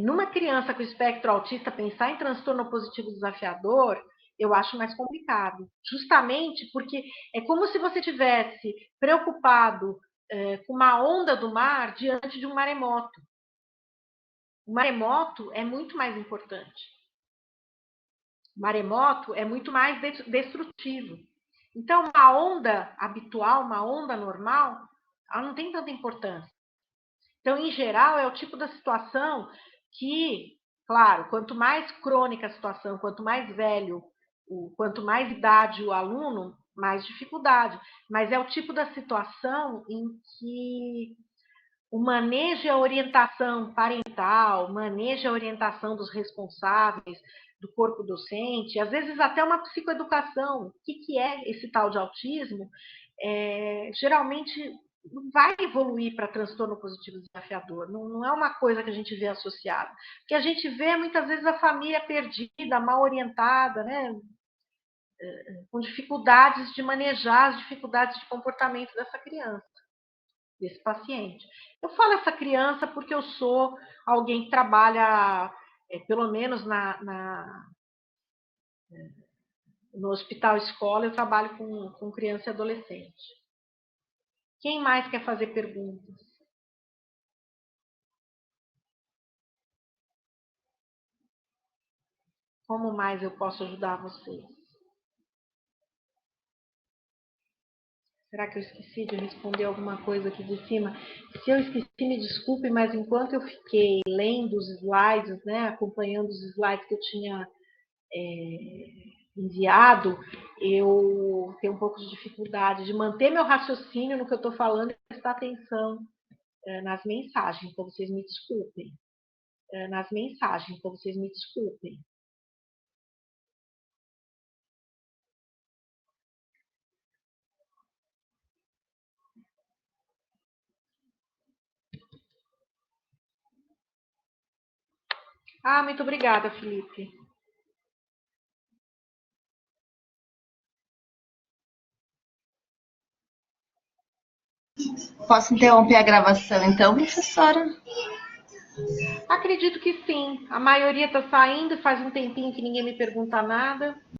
numa criança com espectro autista, pensar em transtorno opositivo desafiador, eu acho mais complicado. Justamente porque é como se você tivesse preocupado com uma onda do mar diante de um maremoto. O maremoto é muito mais importante. O maremoto é muito mais destrutivo. Então, uma onda habitual, uma onda normal, ela não tem tanta importância. Então, em geral, é o tipo da situação que, claro, quanto mais crônica a situação, quanto mais velho, quanto mais idade o aluno, mais dificuldade. Mas é o tipo da situação em que o manejo e a orientação parental, o manejo e a orientação dos responsáveis, do corpo docente, às vezes até uma psicoeducação, o que é esse tal de autismo, geralmente vai evoluir para transtorno positivo desafiador, não é uma coisa que a gente vê associada. O que a gente vê muitas vezes a família perdida, mal orientada, né? Com dificuldades de manejar as dificuldades de comportamento dessa criança, desse paciente. Eu falo essa criança porque eu sou alguém que trabalha, pelo menos no hospital escola, eu trabalho com criança e adolescente. Quem mais quer fazer perguntas? Como mais eu posso ajudar vocês? Será que eu esqueci de responder alguma coisa aqui de cima? Se eu esqueci, me desculpe, mas enquanto eu fiquei lendo os slides, né, acompanhando os slides que eu tinha enviado, eu tenho um pouco de dificuldade de manter meu raciocínio no que eu estou falando e prestar atenção nas mensagens, então vocês me desculpem. Nas mensagens, então vocês me desculpem. Ah, muito obrigada, Felipe. Posso interromper a gravação então, professora? Acredito que sim. A maioria está saindo, faz um tempinho que ninguém me pergunta nada.